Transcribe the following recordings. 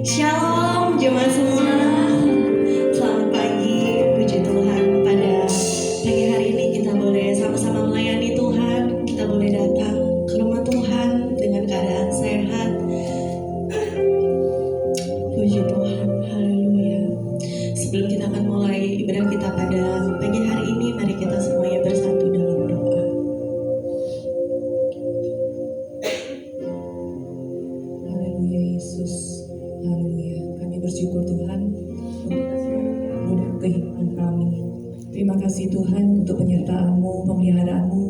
Shalom jemaat semua. Selamat pagi, puji Tuhan. Pada pagi hari ini kita boleh sama-sama melayani Tuhan. Kita boleh datang ke rumah Tuhan dengan keadaan sehat. Puji Tuhan, haleluya. Sebelum kita akan mulai ibadah kita pada pagi hari ini, mari kita semuanya bersatu dalam doa. Haleluya Yesus, haleluya. Kami bersyukur Tuhan untuk kehidupan kami. Terima kasih Tuhan untuk penyertaan-Mu, pemeliharaanmu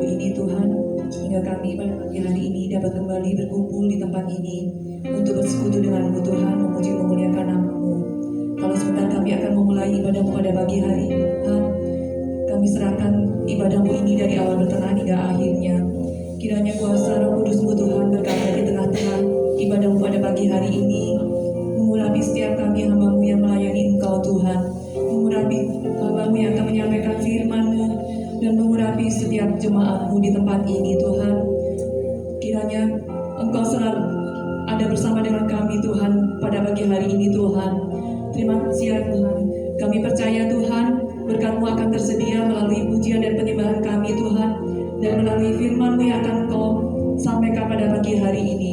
ini Tuhan, hingga kami pada pagi hari ini dapat kembali berkumpul di tempat ini untuk bersekutu dengan-Mu Tuhan, memuji memuliakan nama-Mu. Kalau sebentar kami akan memulai ibadah-Mu pada pagi hari ini Tuhan, kami serahkan ibadah-Mu ini dari awal pertengahan hingga akhirnya. Kiranya kuasa Roh Kudus-Mu Tuhan berkarya di tengah-tengah ibadah-Mu pada pagi hari ini, mengurapi setiap kami hamba-Mu yang melayani Engkau Tuhan, mengurapi hamba-Mu yang akan menyampaikan firman-Mu, dan mengurapi setiap jemaat-Mu di tempat ini Tuhan. Kiranya Engkau selalu ada bersama dengan kami Tuhan pada pagi hari ini Tuhan. Terima kasih ya Tuhan. Kami percaya Tuhan, berkat-Mu akan tersedia melalui pujian dan penyembahan kami Tuhan, dan melalui firman-Mu yang akan Engkau sampaikan pada pagi hari ini.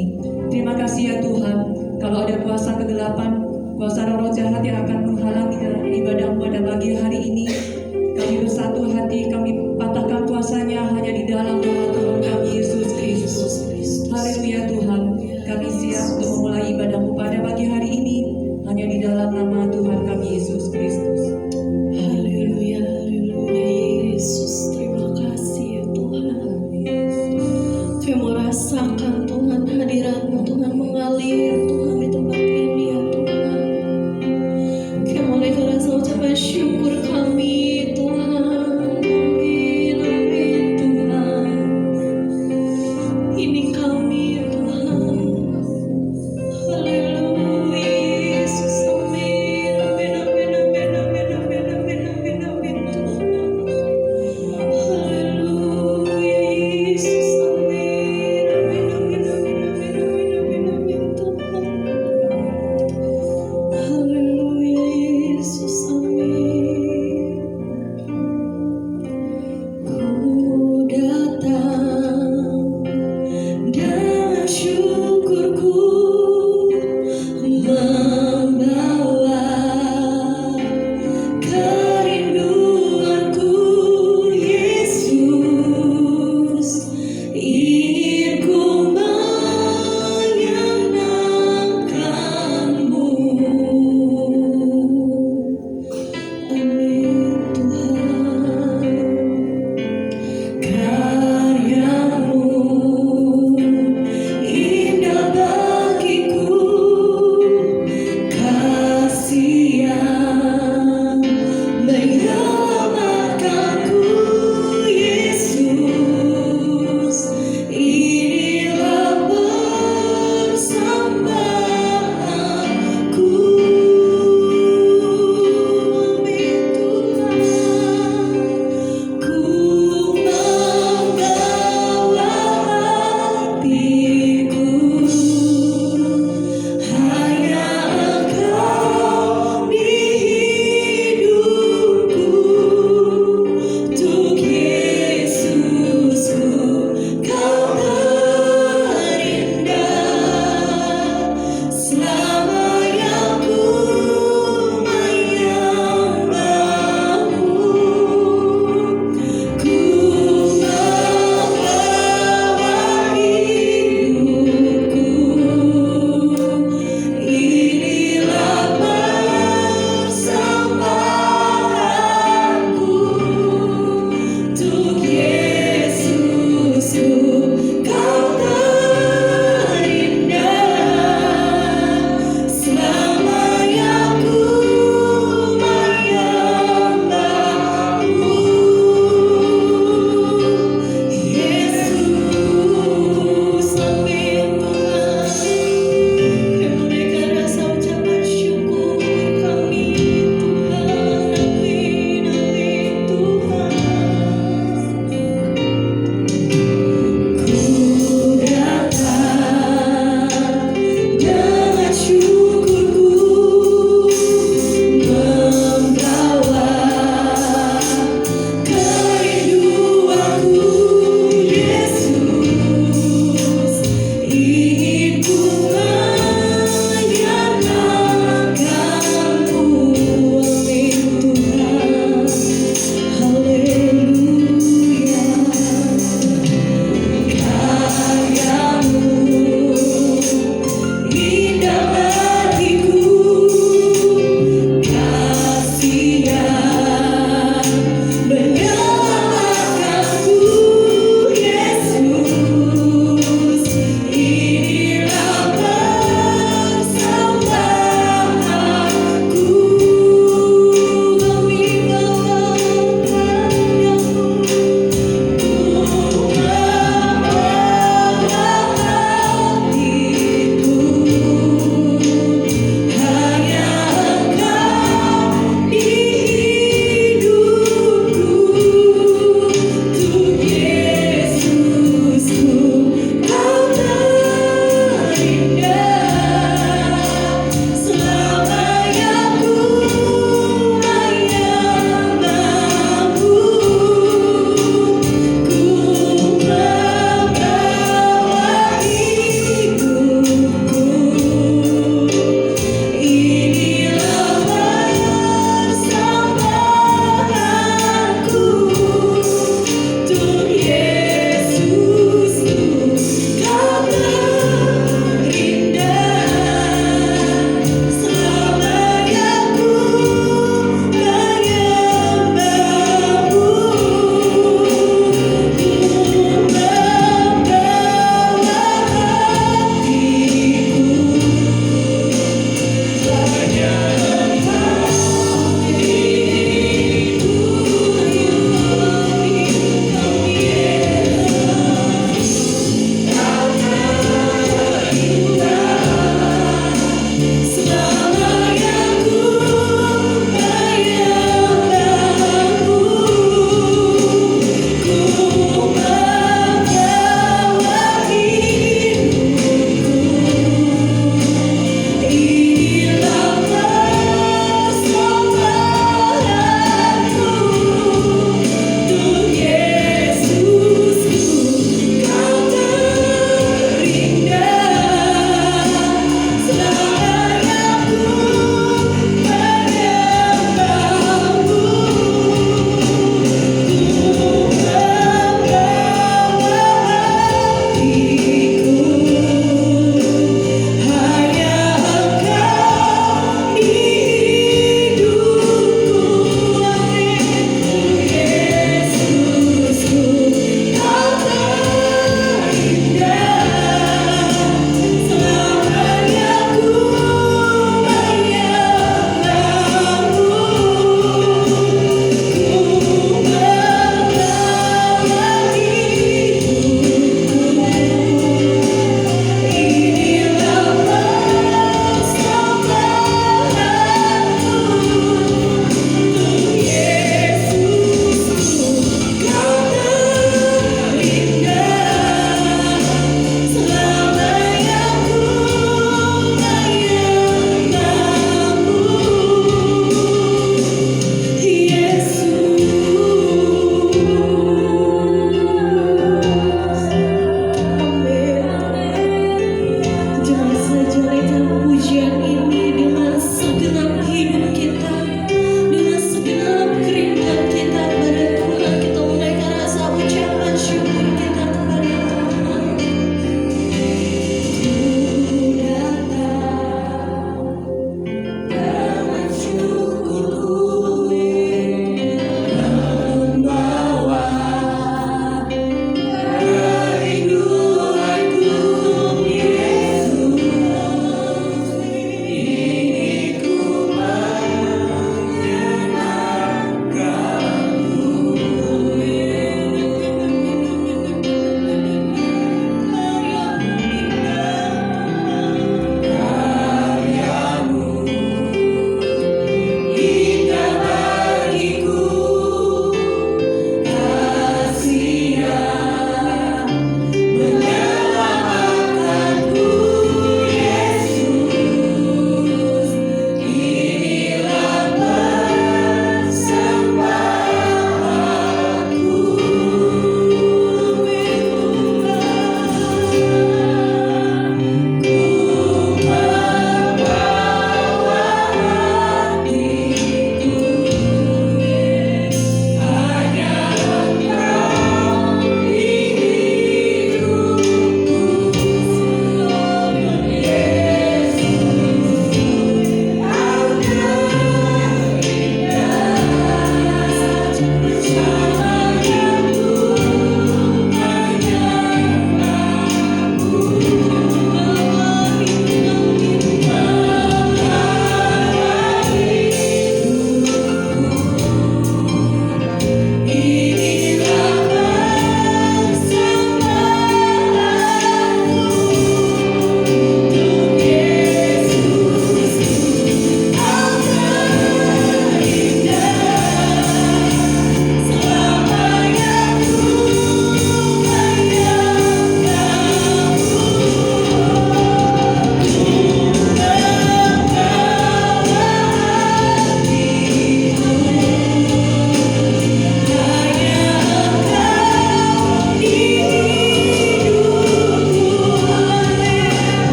Terima kasih ya Tuhan. Kalau ada kuasa kegelapan, kuasa roh jahat yang akan menghalangi dalam ibadah-Mu pada pagi hari ini, kami bersatu hati, kami patahkan kuasanya hanya di dalam nama Tuhan kami Yesus Kristus. Haleluya Tuhan. Kami siap untuk memulai ibadah-Mu pada pagi hari ini hanya di dalam nama Tuhan kami Yesus Kristus. Haleluya, haleluya Yesus. Terima kasih ya Tuhan. Kami mau rasakan Tuhan hadirat-Mu, Tuhan mengalir Tuhan di tempat ini ya Tuhan. Kami boleh rasa ucapan syukur kami Tuhan. Amin, amin Tuhan.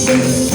Terima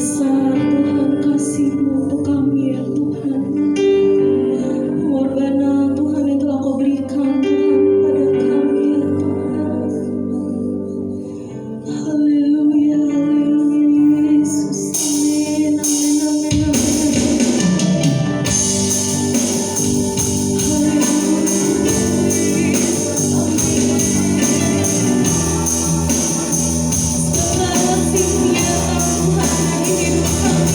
besar Tuhan kasih-Mu untuk kami ya Tuhan. Pengorbanan Tuhan yang telah Kau berikan Tuhan pada kami ya Tuhan. Haleluya, haleluya Yesus. Amin, amin, amin, amin. Haleluya. Segala kasih-Nya Tuhan di hidup kami.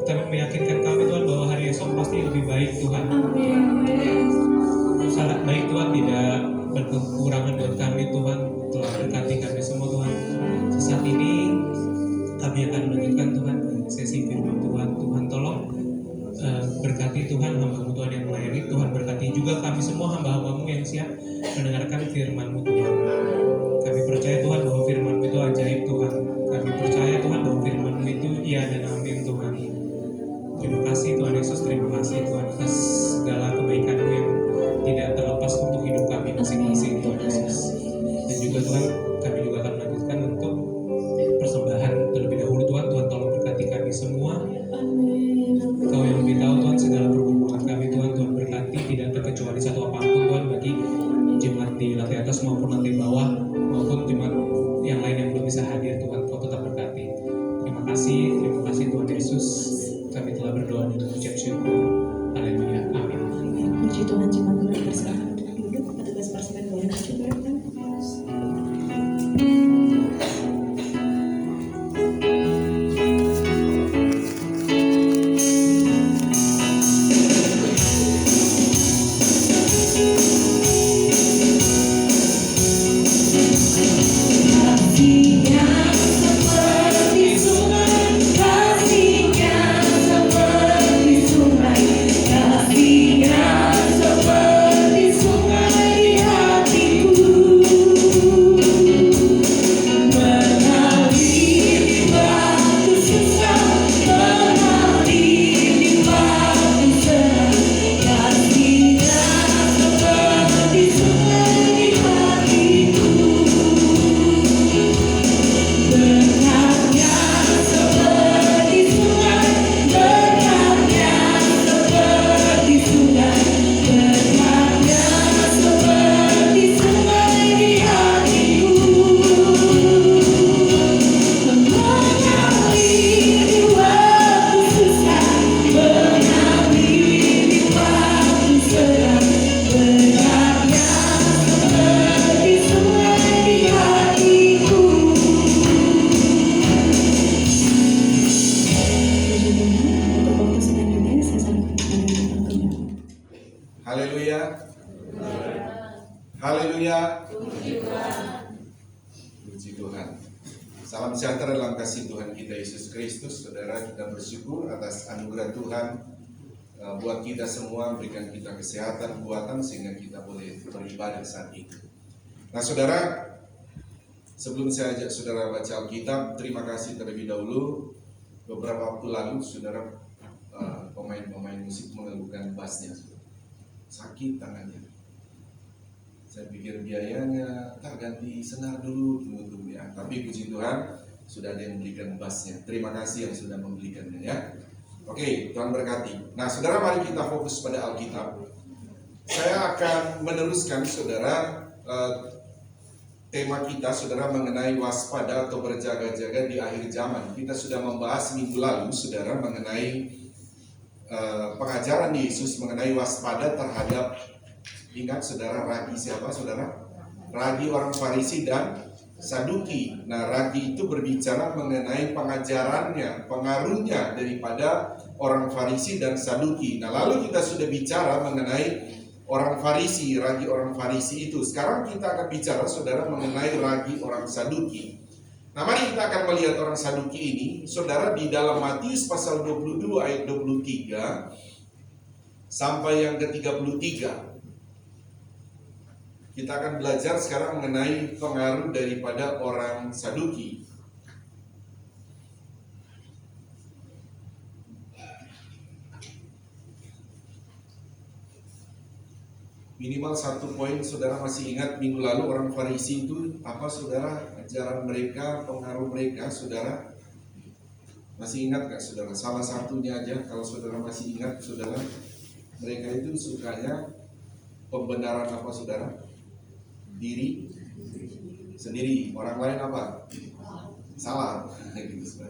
tapi meyakinkan kami Tuhan bahwa hari esok pasti lebih baik Tuhan. Sangat baik Tuhan, tidak berkekurangan buat kami Tuhan. Telah berkati kami semua Tuhan. Saat ini kami akan melanjutkan Tuhan sesi firman Tuhan. Tuhan tolong berkati Tuhan hamba-Mu Tuhan yang melayani. Tuhan berkati juga kami semua hamba-hamba-Mu yang siap mendengarkan firman-Mu Tuhan. Kami percaya Tuhan bahwa firman-Mu itu ajaib Tuhan. Kami percaya Tuhan bahwa firman-Mu itu iya dan amin Tuhan. Terima kasih Tuhan Yesus, terima kasih Tuhan atas segala kebaikan-Mu yang tidak terlepas untuk hidup kami masing-masing Tuhan Yesus. Dan juga Tuhan, kami juga akan melanjutkan untuk persembahan terlebih dahulu Tuhan. Tuhan tolong berkati kami semua. Kau yang lebih tahu Tuhan segala pergumulan kami Tuhan. Tuhan berkati tidak terkecuali satu apapun Tuhan, bagi jemaat di lantai atas maupun lantai bawah maupun jemaat yang lain yang belum bisa hadir Tuhan. Kau tetap berkati. Terima kasih Tuhan Yesus. Kami telah berdoa dan mengucap syukur. Haleluya. Amin. Puji Tuhan, jemaat boleh bersilakan untuk duduk. Petugas parsemen boleh dicobakan. Haleluya. Puji Tuhan. Salam sejahtera dalam kasih Tuhan kita Yesus Kristus. Saudara, kita bersyukur atas anugerah Tuhan buat kita semua, berikan kita kesehatan, kekuatan sehingga kita boleh beribadah saat itu. Nah saudara, sebelum saya ajak saudara baca Alkitab, terima kasih terlebih dahulu. Beberapa waktu lalu saudara pemain musik mengeluhkan bassnya, sakit tangannya. Saya pikir biayanya tak ganti senar dulu ya. Tapi puji Tuhan sudah ada yang membelikan bassnya. Terima kasih yang sudah membelikannya ya. Oke, Tuhan berkati. Nah saudara, mari kita fokus pada Alkitab. Saya akan meneruskan saudara tema kita saudara mengenai waspada atau berjaga-jaga di akhir zaman. Kita sudah membahas minggu lalu saudara mengenai pengajaran Yesus mengenai waspada terhadap, ingat saudara, ragi siapa saudara? Ragi orang Farisi dan Saduki. Nah ragi itu berbicara mengenai pengajarannya, pengaruhnya daripada orang Farisi dan Saduki. Nah lalu kita sudah bicara mengenai orang Farisi, ragi orang Farisi itu. Sekarang kita akan bicara saudara mengenai ragi orang Saduki. Nah mari kita akan melihat orang Saduki ini saudara di dalam Matius pasal 22 ayat 23 sampai yang ke-33. Kita akan belajar sekarang mengenai pengaruh daripada orang Saduki. Minimal satu poin saudara masih ingat minggu lalu orang Farisi itu apa saudara? Ajaran mereka, pengaruh mereka saudara. Masih ingat gak saudara? Salah satunya aja kalau saudara masih ingat saudara. Mereka itu sukanya pembenaran apa saudara? Diri sendiri, orang lain apa? Salah.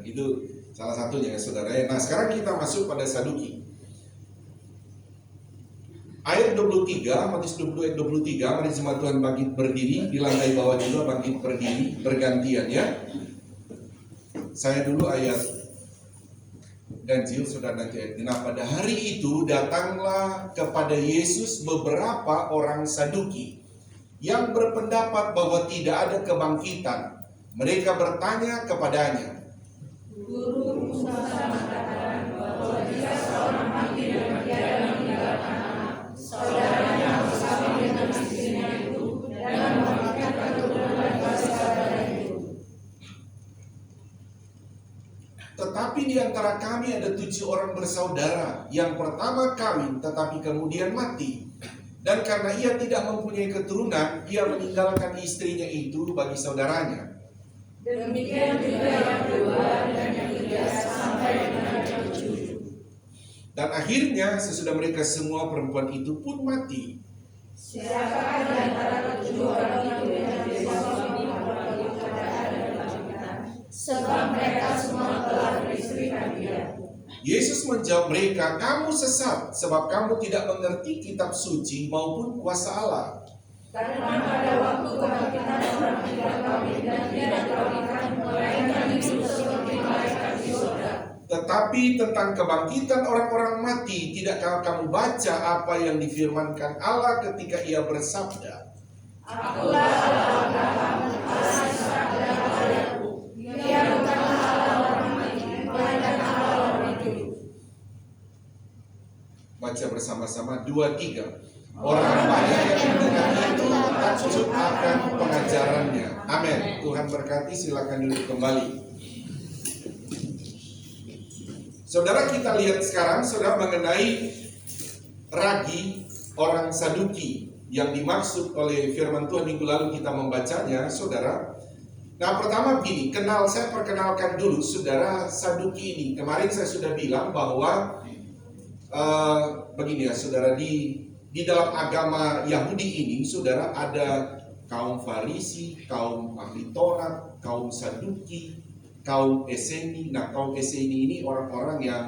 Itu salah satunya ya saudara. Nah sekarang kita masuk pada Saduki. Ayat 23, Matius 22 ayat 23, mari jemaat Tuhan bangkit berdiri, di lantai bawah juga bangkit berdiri, bergantian ya. Saya dulu ayat Ganjil saudara nanti ayat. Nah pada hari itu datanglah kepada Yesus beberapa orang Saduki yang berpendapat bahwa tidak ada kebangkitan. Mereka bertanya kepadanya, Guru, Musa mengatakan bahwa jika seorang mati dan tiada meninggalkan anak, saudaranya harus kawin dengan istrinya itu dan membangkitkan keturunan bagi saudara itu. tetapi di antara kami ada 7 orang bersaudara. Yang pertama kawin tetapi kemudian mati. Dan karena ia tidak mempunyai keturunan, ia meninggalkan istrinya itu bagi saudaranya. Demikian juga yang kedua dan yang ketiga sampai dengan yang ketujuh. Dan akhirnya sesudah mereka semua perempuan itu pun mati. Siapakah di antara ketujuh orang itu yang bisa suami memperoleh keadaan dan kebangkitan? Sebab mereka semua telah beristrikan dia. Yesus menjawab mereka, kamu sesat sebab kamu tidak mengerti kitab suci maupun kuasa Allah. Karena pada waktu kebangkitan orang tidak kawin dan tidak dikawinkan, melainkan hidup seperti malaikat di surga. Tetapi tentang kebangkitan orang-orang mati, tidakkah kamu baca apa yang difirmankan Allah ketika ia bersabda? Akulah Allah Abraham, Allah Ishak dan Allah Yakub. Dia bukanlah Allah orang mati, melainkan Allah orang hidup. Baca bersama-sama 2, 3. Orang banyak yang mendengar itu takjub akan pengajarannya. Amin. Tuhan berkati, silakan duduk kembali. Saudara, kita lihat sekarang saudara mengenai ragi orang Saduki yang dimaksud oleh firman Tuhan minggu lalu kita membacanya, saudara. Nah, pertama begini, saya perkenalkan dulu saudara Saduki ini. Kemarin saya sudah bilang bahwa begini ya, saudara, di dalam agama Yahudi ini, saudara, ada kaum Farisi, kaum ahli Taurat, kaum Saduki, kaum Eseni. Nah, kaum Eseni ini orang-orang yang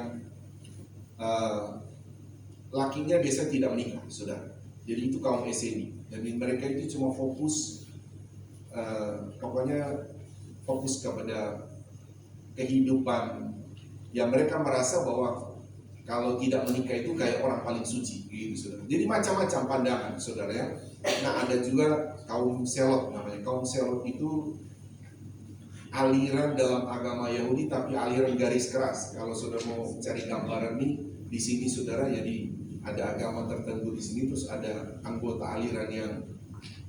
lakinya biasanya tidak menikah, saudara. Jadi itu kaum Eseni. Dan mereka itu cuma fokus, pokoknya fokus kepada kehidupan yang mereka merasa bahwa kalau tidak menikah itu kayak orang paling suci, gitu, saudara. Jadi macam-macam pandangan, saudara ya. Nah, ada juga kaum Selot namanya. Kaum Selot itu aliran dalam agama Yahudi, tapi aliran garis keras. Kalau saudara mau cari gambaran nih, di sini saudara, jadi ada agama tertentu di sini, terus ada anggota aliran yang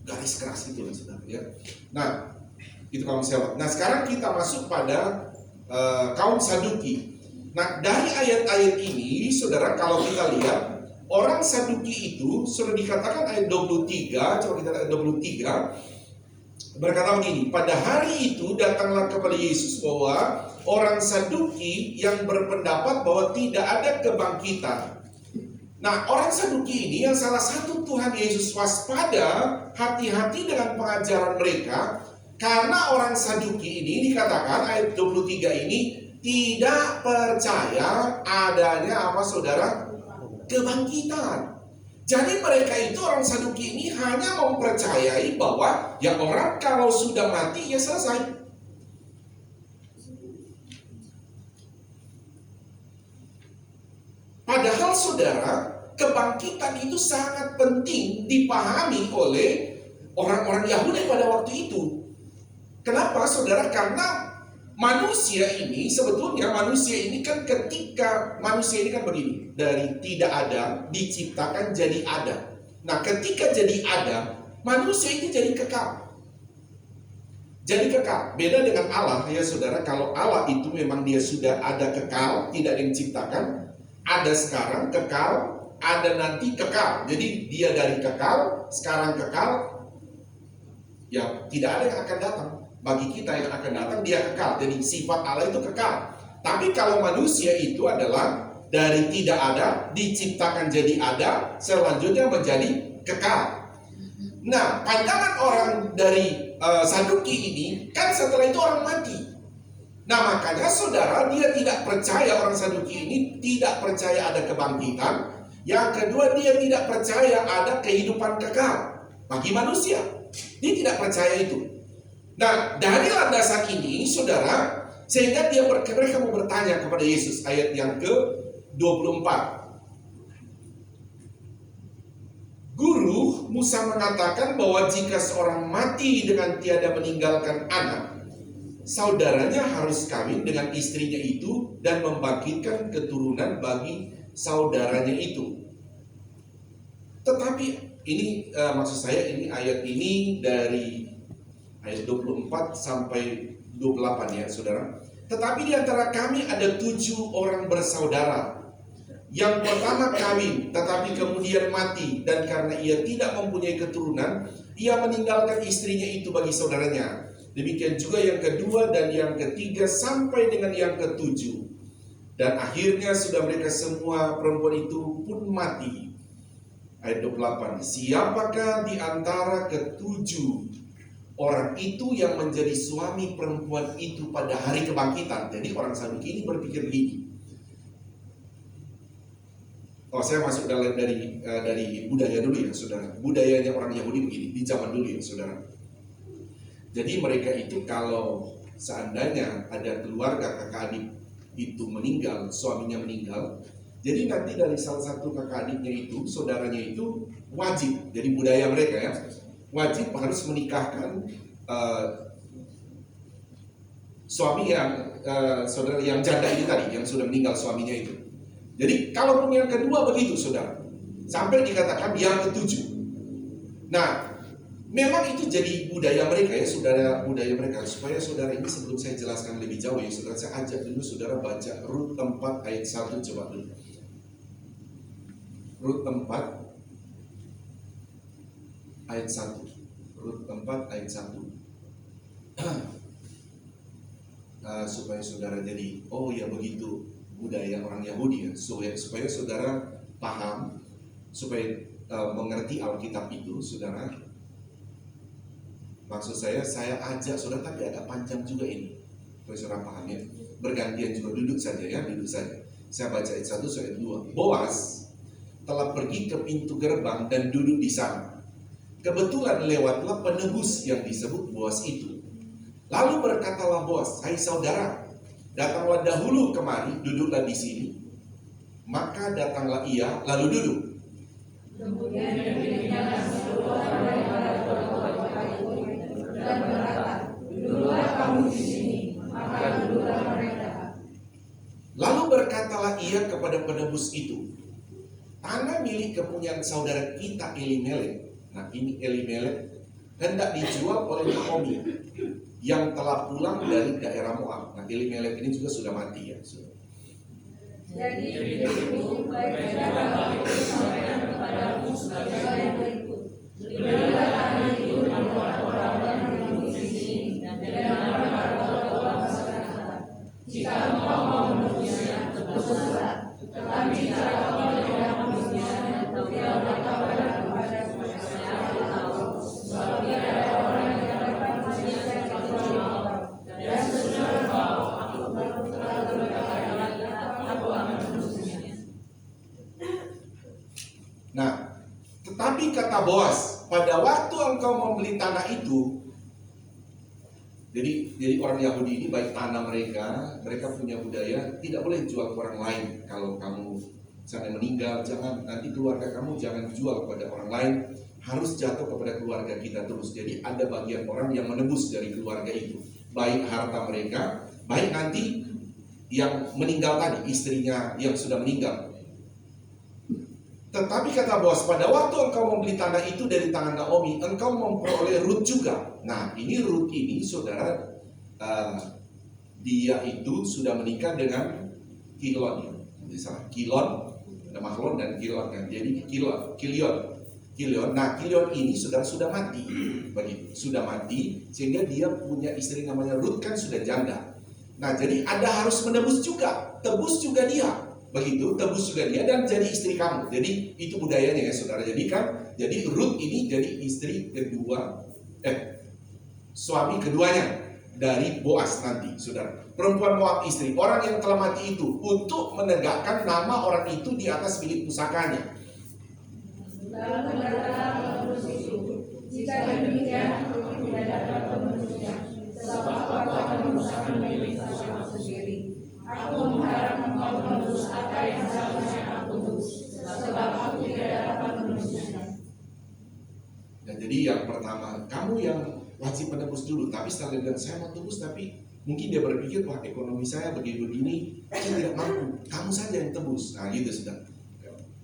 garis keras itu, saudara ya. Nah, itu kaum Selot. Nah, sekarang kita masuk pada kaum Saduki. Nah, dari ayat-ayat ini, saudara, kalau kita lihat, orang Saduki itu sudah dikatakan ayat 23, coba kita lihat ayat 23, berkata begini, pada hari itu datanglah kepada Yesus bahwa orang Saduki yang berpendapat bahwa tidak ada kebangkitan. Nah, orang Saduki ini yang salah satu Tuhan Yesus waspada, hati-hati dengan pengajaran mereka, karena orang Saduki ini dikatakan ayat 23 ini tidak percaya adanya apa, saudara? Kebangkitan. Jadi mereka itu, orang Saduki ini hanya mempercayai bahwa ya orang kalau sudah mati ya selesai. Padahal saudara, kebangkitan itu sangat penting dipahami oleh orang-orang Yahudi pada waktu itu. Kenapa, saudara? Karena manusia ini, sebetulnya manusia ini kan ketika manusia ini kan begini, dari tidak ada diciptakan jadi ada. Nah, ketika jadi ada, manusia itu jadi kekal. Jadi kekal. Beda dengan Allah ya, saudara. Kalau Allah itu memang dia sudah ada kekal, tidak ada yang diciptakan. Ada sekarang kekal, ada nanti kekal. Jadi dia dari kekal, sekarang kekal, ya tidak ada yang akan datang. Bagi kita yang akan datang dia kekal. Jadi sifat Allah itu kekal. Tapi kalau manusia itu adalah dari tidak ada diciptakan jadi ada, selanjutnya menjadi kekal. Nah, pandangan orang dari Saduki ini kan setelah itu orang mati. Nah, makanya saudara, dia tidak percaya, orang Saduki ini tidak percaya ada kebangkitan. Yang kedua, dia tidak percaya ada kehidupan kekal bagi manusia. Dia tidak percaya itu. Nah, dari landasan ini, saudara, Sehingga mereka mau bertanya kepada Yesus, ayat yang ke-24. Guru, Musa mengatakan bahwa jika seorang mati dengan tiada meninggalkan anak, saudaranya harus kawin dengan istrinya itu dan membangkitkan keturunan bagi saudaranya itu. Tetapi ini maksud saya ini ayat ini dari ayat 24 sampai 28 ya saudara. Tetapi di antara kami ada 7 orang bersaudara. Yang pertama kawin, tetapi kemudian mati, dan karena ia tidak mempunyai keturunan, ia meninggalkan istrinya itu bagi saudaranya. Demikian juga yang kedua dan yang ketiga sampai dengan yang ke-7. Dan akhirnya sudah mereka semua perempuan itu pun mati. Ayat 28. Siapakah di antara ke-7 orang itu yang menjadi suami perempuan itu pada hari kebangkitan? Jadi orang Saduki ini berpikir gini. Saya masuk dari budaya dulu ya saudara. Budayanya orang Yahudi begini di zaman dulu ya saudara. Jadi mereka itu kalau seandainya ada keluarga kakak adik itu meninggal, suaminya meninggal, jadi nanti dari salah satu kakak adiknya itu, saudaranya itu wajib. Jadi budaya mereka ya, wajib harus menikahkan suami yang saudara yang janda ini tadi, yang sudah meninggal suaminya itu. Jadi kalaupun yang kedua begitu saudara, sampai dikatakan yang ke-7. Nah, memang itu jadi budaya mereka ya saudara, budaya mereka. Supaya saudara ini sebelum saya jelaskan lebih jauh ya saudara, saya ajak dulu saudara baca Rut 4 ayat 1 coba dulu. Rut 4 ayat 1. Rut 4 ayat 1. Supaya saudara jadi, oh ya begitu budaya orang Yahudi ya, supaya saudara paham, supaya mengerti Alkitab itu saudara. Maksud saya ajak saudara, tapi agak panjang juga ini, supaya saudara paham ya. Bergantian juga, duduk saja ya, duduk saja. Saya baca ayat 1 ayat 2. Boas telah pergi ke pintu gerbang dan duduk di sana. Kebetulan lewatlah penebus yang disebut Boas itu. Lalu berkatalah Boas, hai saudara, datanglah dahulu kemari, duduklah di sini. Maka datanglah ia, lalu duduk. Kemudian dirinya satu orang daripada tuan-tuan itu dan berkata, duduklah kamu di sini, maka duduklah mereka. Lalu berkatalah ia kepada penebus itu, tanah milik kepunyaan saudara kita Elimelek. Nah ini Elimelek hendak dijual oleh Naomi yang telah pulang dari daerah Moab. Nah Elimelek ini juga sudah mati ya. Jadi itu baiknya itu sampaikan kepadamu sebagai yang berikut. Belilah tanah itu dan orang-orang yang hidup di sini dan orang-orang masyarakat. Jika engkau mau menebusnya, tebuslah. Tetapi jika engkau tidak menebusnya, tidak berkabar kepada masyarakat tahu, sebab tidak ada orang yang dapat menebusnya kecuali engkau. Dan sesudah engkau, aku berkata kepada aku akan menebusnya. Nah, tetapi kata Boas, pada waktu engkau membeli tanah itu, jadi orang Yahudi ini baik tanah mereka punya budaya tidak boleh jual ke orang lain. Kalau kamu misalnya meninggal, jangan, nanti keluarga kamu jangan jual kepada orang lain, harus jatuh kepada keluarga kita terus. Jadi ada bagian orang yang menebus dari keluarga itu, baik harta mereka, baik nanti yang meninggal tadi, istrinya yang sudah meninggal. Tetapi kata Boas, pada waktu engkau membeli tanah itu dari tangan Naomi, engkau memperoleh Rut juga. Nah ini Rut ini saudara, dia itu sudah menikah dengan Kilon. Kilon, ada Mahlon dan Kilon kan. Jadi Kilion. Nah Kilion ini sudah mati, begitu. Sudah mati, sehingga dia punya istri namanya Rut kan sudah janda. Nah jadi ada harus menebus juga, tebus juga dia. Begitu, tebus juga dia dan jadi istri kamu. Jadi itu budayanya ya saudara. Jadi Rut ini jadi istri kedua, suami keduanya dari Boas nanti saudara. Perempuan Moab istri, orang yang telah mati itu, untuk menegakkan nama orang itu di atas milik pusakanya. Lalu berkata penebus itu, jika demikian aku tidak dapat menebusnya, sebab aku akan merusakan milik pusaka. Jadi yang pertama, kamu yang wajib menebus dulu. Tapi setelah dia bilang, saya mau tebus, tapi mungkin dia berpikir, wah ekonomi saya begini-begini, saya tidak mampu. Kamu saja yang tebus. Nah gitu sudah.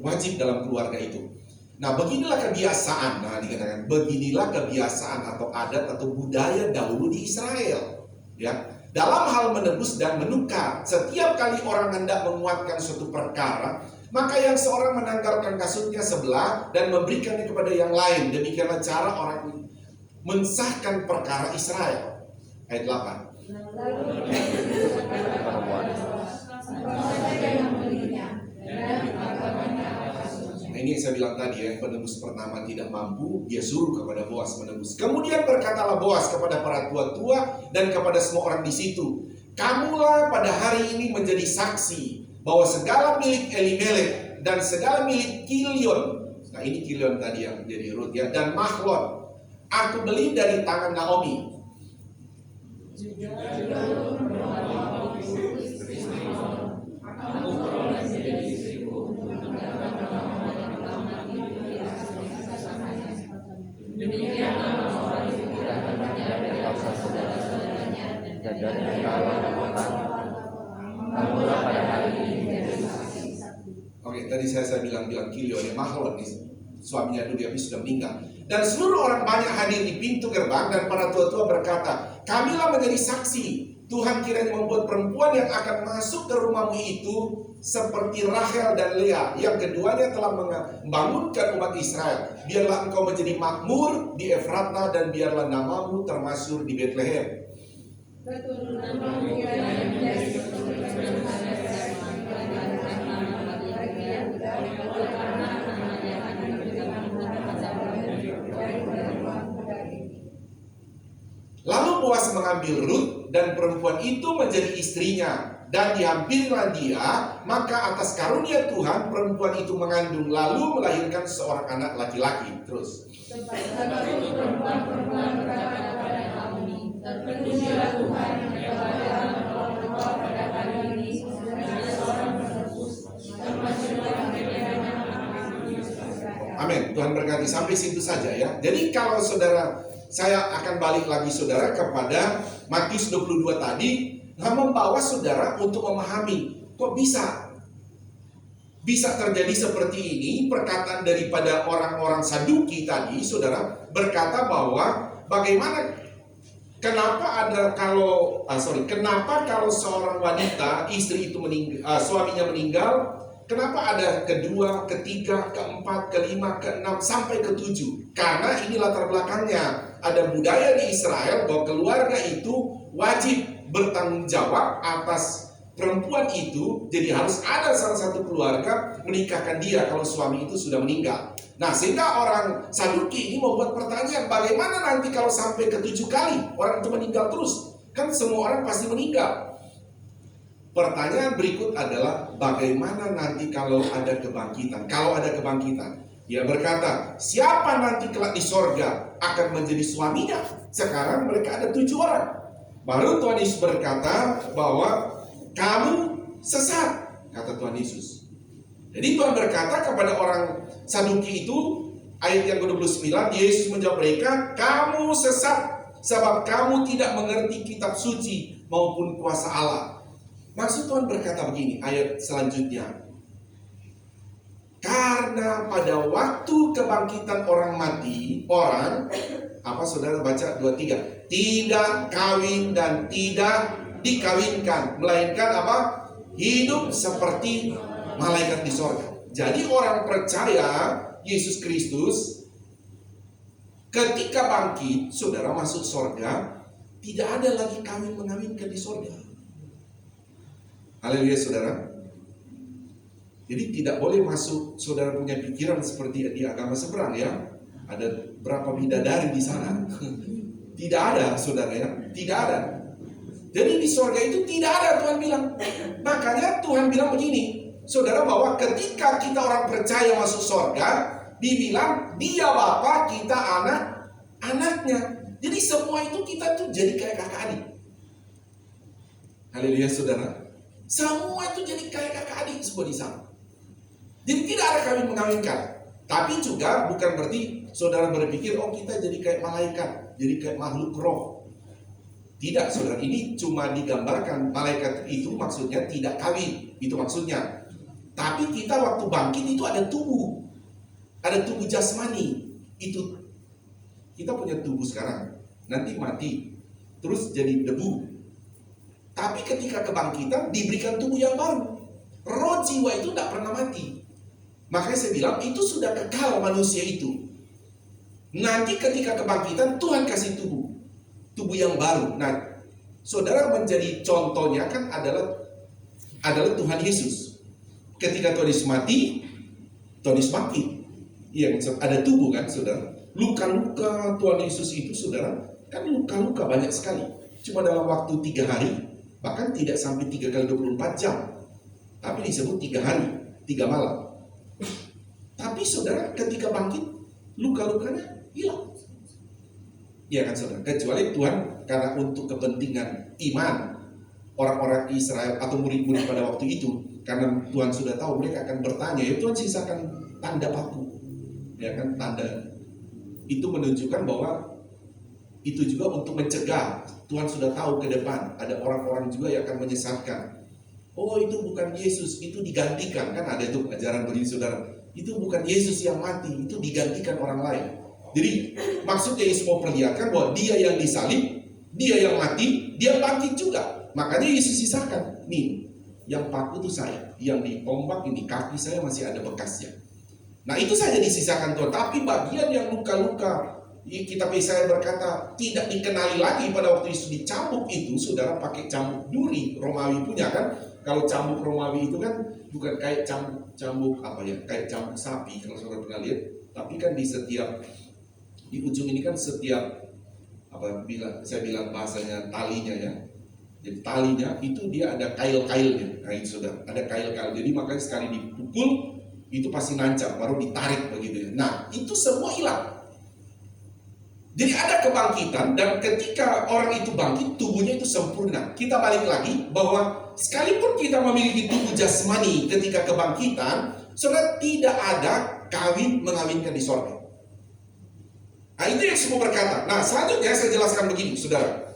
Wajib dalam keluarga itu. Nah beginilah kebiasaan. Nah dikatakan, beginilah kebiasaan atau adat atau budaya dahulu di Israel. Ya, dalam hal menebus dan menukar, setiap kali orang hendak menguatkan suatu perkara, maka yang seorang menanggalkan kasutnya sebelah dan memberikannya kepada yang lain. Demikianlah cara orang mensahkan perkara Israel. Ayat 8. Nah, ini yang saya bilang tadi ya, penebus pertama tidak mampu, dia suruh kepada Boas menebus. Kemudian berkatalah Boas kepada para tua-tua dan kepada semua orang di situ, kamulah pada hari ini menjadi saksi bahwa segala milik Elimelek dan segala milik Kilion, nah ini Kilion tadi yang jadi Rut ya, dan Mahlon, aku beli dari tangan Naomi. Oke, tadi saya bilang Kilion ya, Mahlon suaminya dulu tapi sudah meninggal. Dan seluruh orang banyak hadir di pintu gerbang dan para tua-tua berkata, kamilah menjadi saksi. Tuhan kiranya membuat perempuan yang akan masuk ke rumahmu itu seperti Rahel dan Lea, yang keduanya telah membangunkan umat Israel. Biarlah engkau menjadi makmur di Efratah dan biarlah namamu termasyhur di Betlehem. Lalu Boas mengambil Rut dan perempuan itu menjadi istrinya dan dihampirilah dia, maka atas karunia Tuhan perempuan itu mengandung lalu melahirkan seorang anak laki-laki. Terus. Amin. Tuhan berkati, sampai situ saja ya. Jadi kalau saudara, saya akan balik lagi saudara kepada Matius 22 tadi, membawa saudara untuk memahami kok bisa terjadi seperti ini. Perkataan daripada orang-orang Saduki tadi, saudara, berkata bahwa bagaimana, kenapa kalau seorang wanita, istri itu suaminya meninggal, kenapa ada kedua, ketiga, keempat, kelima, keenam, sampai ketujuh? Karena ini latar belakangnya. Ada budaya di Israel bahwa keluarga itu wajib bertanggung jawab atas perempuan itu. Jadi harus ada salah satu keluarga menikahkan dia kalau suami itu sudah meninggal. Nah sehingga orang Saduki ini membuat pertanyaan, bagaimana nanti kalau sampai ketujuh kali orang itu meninggal terus? Kan semua orang pasti meninggal. Pertanyaan berikut adalah bagaimana nanti kalau ada kebangkitan? Kalau ada kebangkitan, dia berkata, siapa nanti kelak di sorga akan menjadi suaminya? Sekarang mereka ada 7 orang. Baru Tuhan Yesus berkata bahwa kamu sesat, kata Tuhan Yesus. Jadi Tuhan berkata kepada orang Saduki itu, ayat yang ke-29, Yesus menjawab mereka, kamu sesat sebab kamu tidak mengerti kitab suci maupun kuasa Allah. Maksud Tuhan berkata begini, ayat selanjutnya. Karena pada waktu kebangkitan orang mati, saudara baca 23, tidak kawin dan tidak dikawinkan, melainkan hidup seperti malaikat di sorga. Jadi orang percaya Yesus Kristus ketika bangkit, saudara masuk sorga, tidak ada lagi kawin mengawinkan di sorga. Haleluya saudara. Jadi tidak boleh masuk saudara punya pikiran seperti di agama seberang ya. Ada berapa bidadari di sana? Tidak ada saudara ya. Tidak ada. Jadi di surga itu tidak ada, Tuhan bilang. Makanya Tuhan bilang begini, saudara, bahwa ketika kita orang percaya masuk surga, dibilang dia Bapa, kita anak-anaknya. Jadi semua itu kita tuh jadi kayak kakak adik. Haleluya saudara. Semua itu jadi kayak kakak adik semua di sana. Jadi tidak ada kawin mengawinkan. Tapi juga bukan berarti saudara berpikir, oh kita jadi kayak malaikat, jadi kayak makhluk roh. Tidak, saudara, ini cuma digambarkan. Malaikat itu maksudnya tidak kawin, itu maksudnya. Tapi kita waktu bangkit itu ada tubuh jasmani. Itu kita punya tubuh sekarang, nanti mati, terus jadi debu. Tapi ketika kebangkitan diberikan tubuh yang baru. Roh jiwa itu tidak pernah mati. Makanya saya bilang itu sudah kekal manusia itu. Nanti ketika kebangkitan Tuhan kasih tubuh yang baru. Nah, saudara menjadi contohnya kan adalah Tuhan Yesus. Ketika Tuhan Yesus mati, Tuhan Yesus mati. Iya, ada tubuh kan, saudara. Luka-luka Tuhan Yesus itu, saudara, kan luka-luka banyak sekali. Cuma dalam waktu 3 hari, bahkan tidak sampai 3 kali 24 jam. Tapi disebut 3 hari, 3 malam. Tapi saudara, ketika bangkit, luka-lukanya hilang. Ya kan saudara, kecuali Tuhan karena untuk kepentingan iman orang-orang Israel atau murid-murid pada waktu itu, karena Tuhan sudah tahu mereka akan bertanya, ya Tuhan sisakan tanda paku, ya kan, tanda itu menunjukkan bahwa itu juga untuk mencegah. Tuhan sudah tahu ke depan ada orang-orang juga yang akan menyesatkan. Oh itu bukan Yesus, itu digantikan. Kan ada itu ajaran begini saudara, itu bukan Yesus yang mati, itu digantikan orang lain. Jadi maksudnya Yesus mau perlihatkan bahwa dia yang disalib, dia yang mati, dia bangkit juga. Makanya Yesus sisakan, nih yang paku itu saya, yang ditombak ini kaki saya masih ada bekasnya. Nah itu saja disisakan Tuhan. Tapi bagian yang luka-luka, kitab Yesaya berkata tidak dikenali lagi pada waktu Yesus dicambuk itu, saudara, pakai cambuk duri Romawi punya kan. Kalau cambuk Romawi itu kan bukan kayak cambuk apa ya, kayak cambuk sapi kalau saudara pernah lihat. Tapi kan di ujung ini kan setiap saya bilang bahasanya talinya ya. Jadi talinya itu dia ada kail-kailnya. Nah itu saudara, ada kail-kail. Jadi makanya sekali dipukul itu pasti nancap, baru ditarik begitu ya. Nah itu semua hilang. Jadi ada kebangkitan, dan ketika orang itu bangkit, tubuhnya itu sempurna. Kita balik lagi bahwa sekalipun kita memiliki tubuh jasmani ketika kebangkitan, saudara, tidak ada mengawinkan di sorga. Nah itu yang semua berkata. Nah selanjutnya saya jelaskan begini, saudara.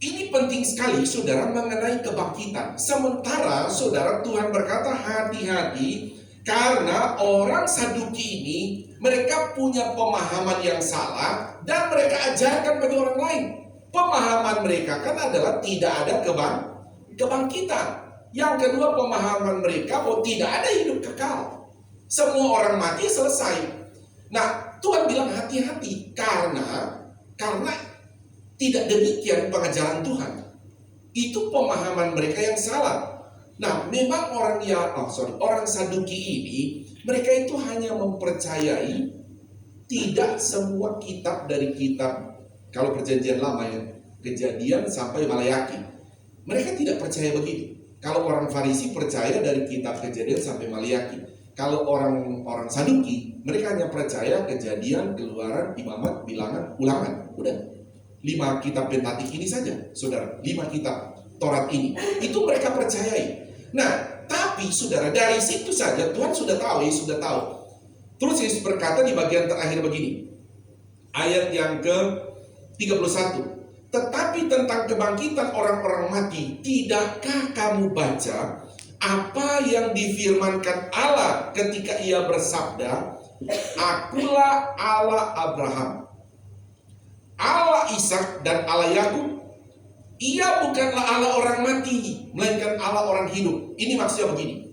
Ini penting sekali, saudara, mengenai kebangkitan. Sementara, saudara, Tuhan berkata hati-hati, karena orang Saduki ini, mereka punya pemahaman yang salah, dan mereka ajarkan bagi orang lain. Pemahaman mereka kan adalah tidak ada kebangkitan. Yang kedua, pemahaman mereka bahwa tidak ada hidup kekal. Semua orang mati, selesai. Nah, Tuhan bilang hati-hati, karena tidak demikian pengajaran Tuhan. Itu pemahaman mereka yang salah. Nah, memang orang Saduki ini, mereka itu hanya mempercayai tidak semua kitab dari kitab, kalau perjanjian lama ya, Kejadian sampai Malayaki. Mereka tidak percaya begitu. Kalau orang Farisi percaya dari kitab Kejadian sampai Malayaki. Kalau orang Saduki, mereka hanya percaya Kejadian, Keluaran, Imamat, Bilangan, Ulangan. Udah. 5 kitab Pentatik ini saja, saudara. 5 kitab Taurat ini. Itu mereka percayai. Nah, tapi saudara, dari situ saja Tuhan sudah tahu, Yesus sudah tahu. Terus Yesus berkata di bagian terakhir begini. Ayat yang ke-31. Tetapi tentang kebangkitan orang-orang mati, tidakkah kamu baca apa yang difirmankan Allah ketika ia bersabda, Akulah Allah Abraham, Allah Ishak, dan Allah Yakub. Ia bukanlah Allah orang mati, melainkan Allah orang hidup. Ini maksudnya begini.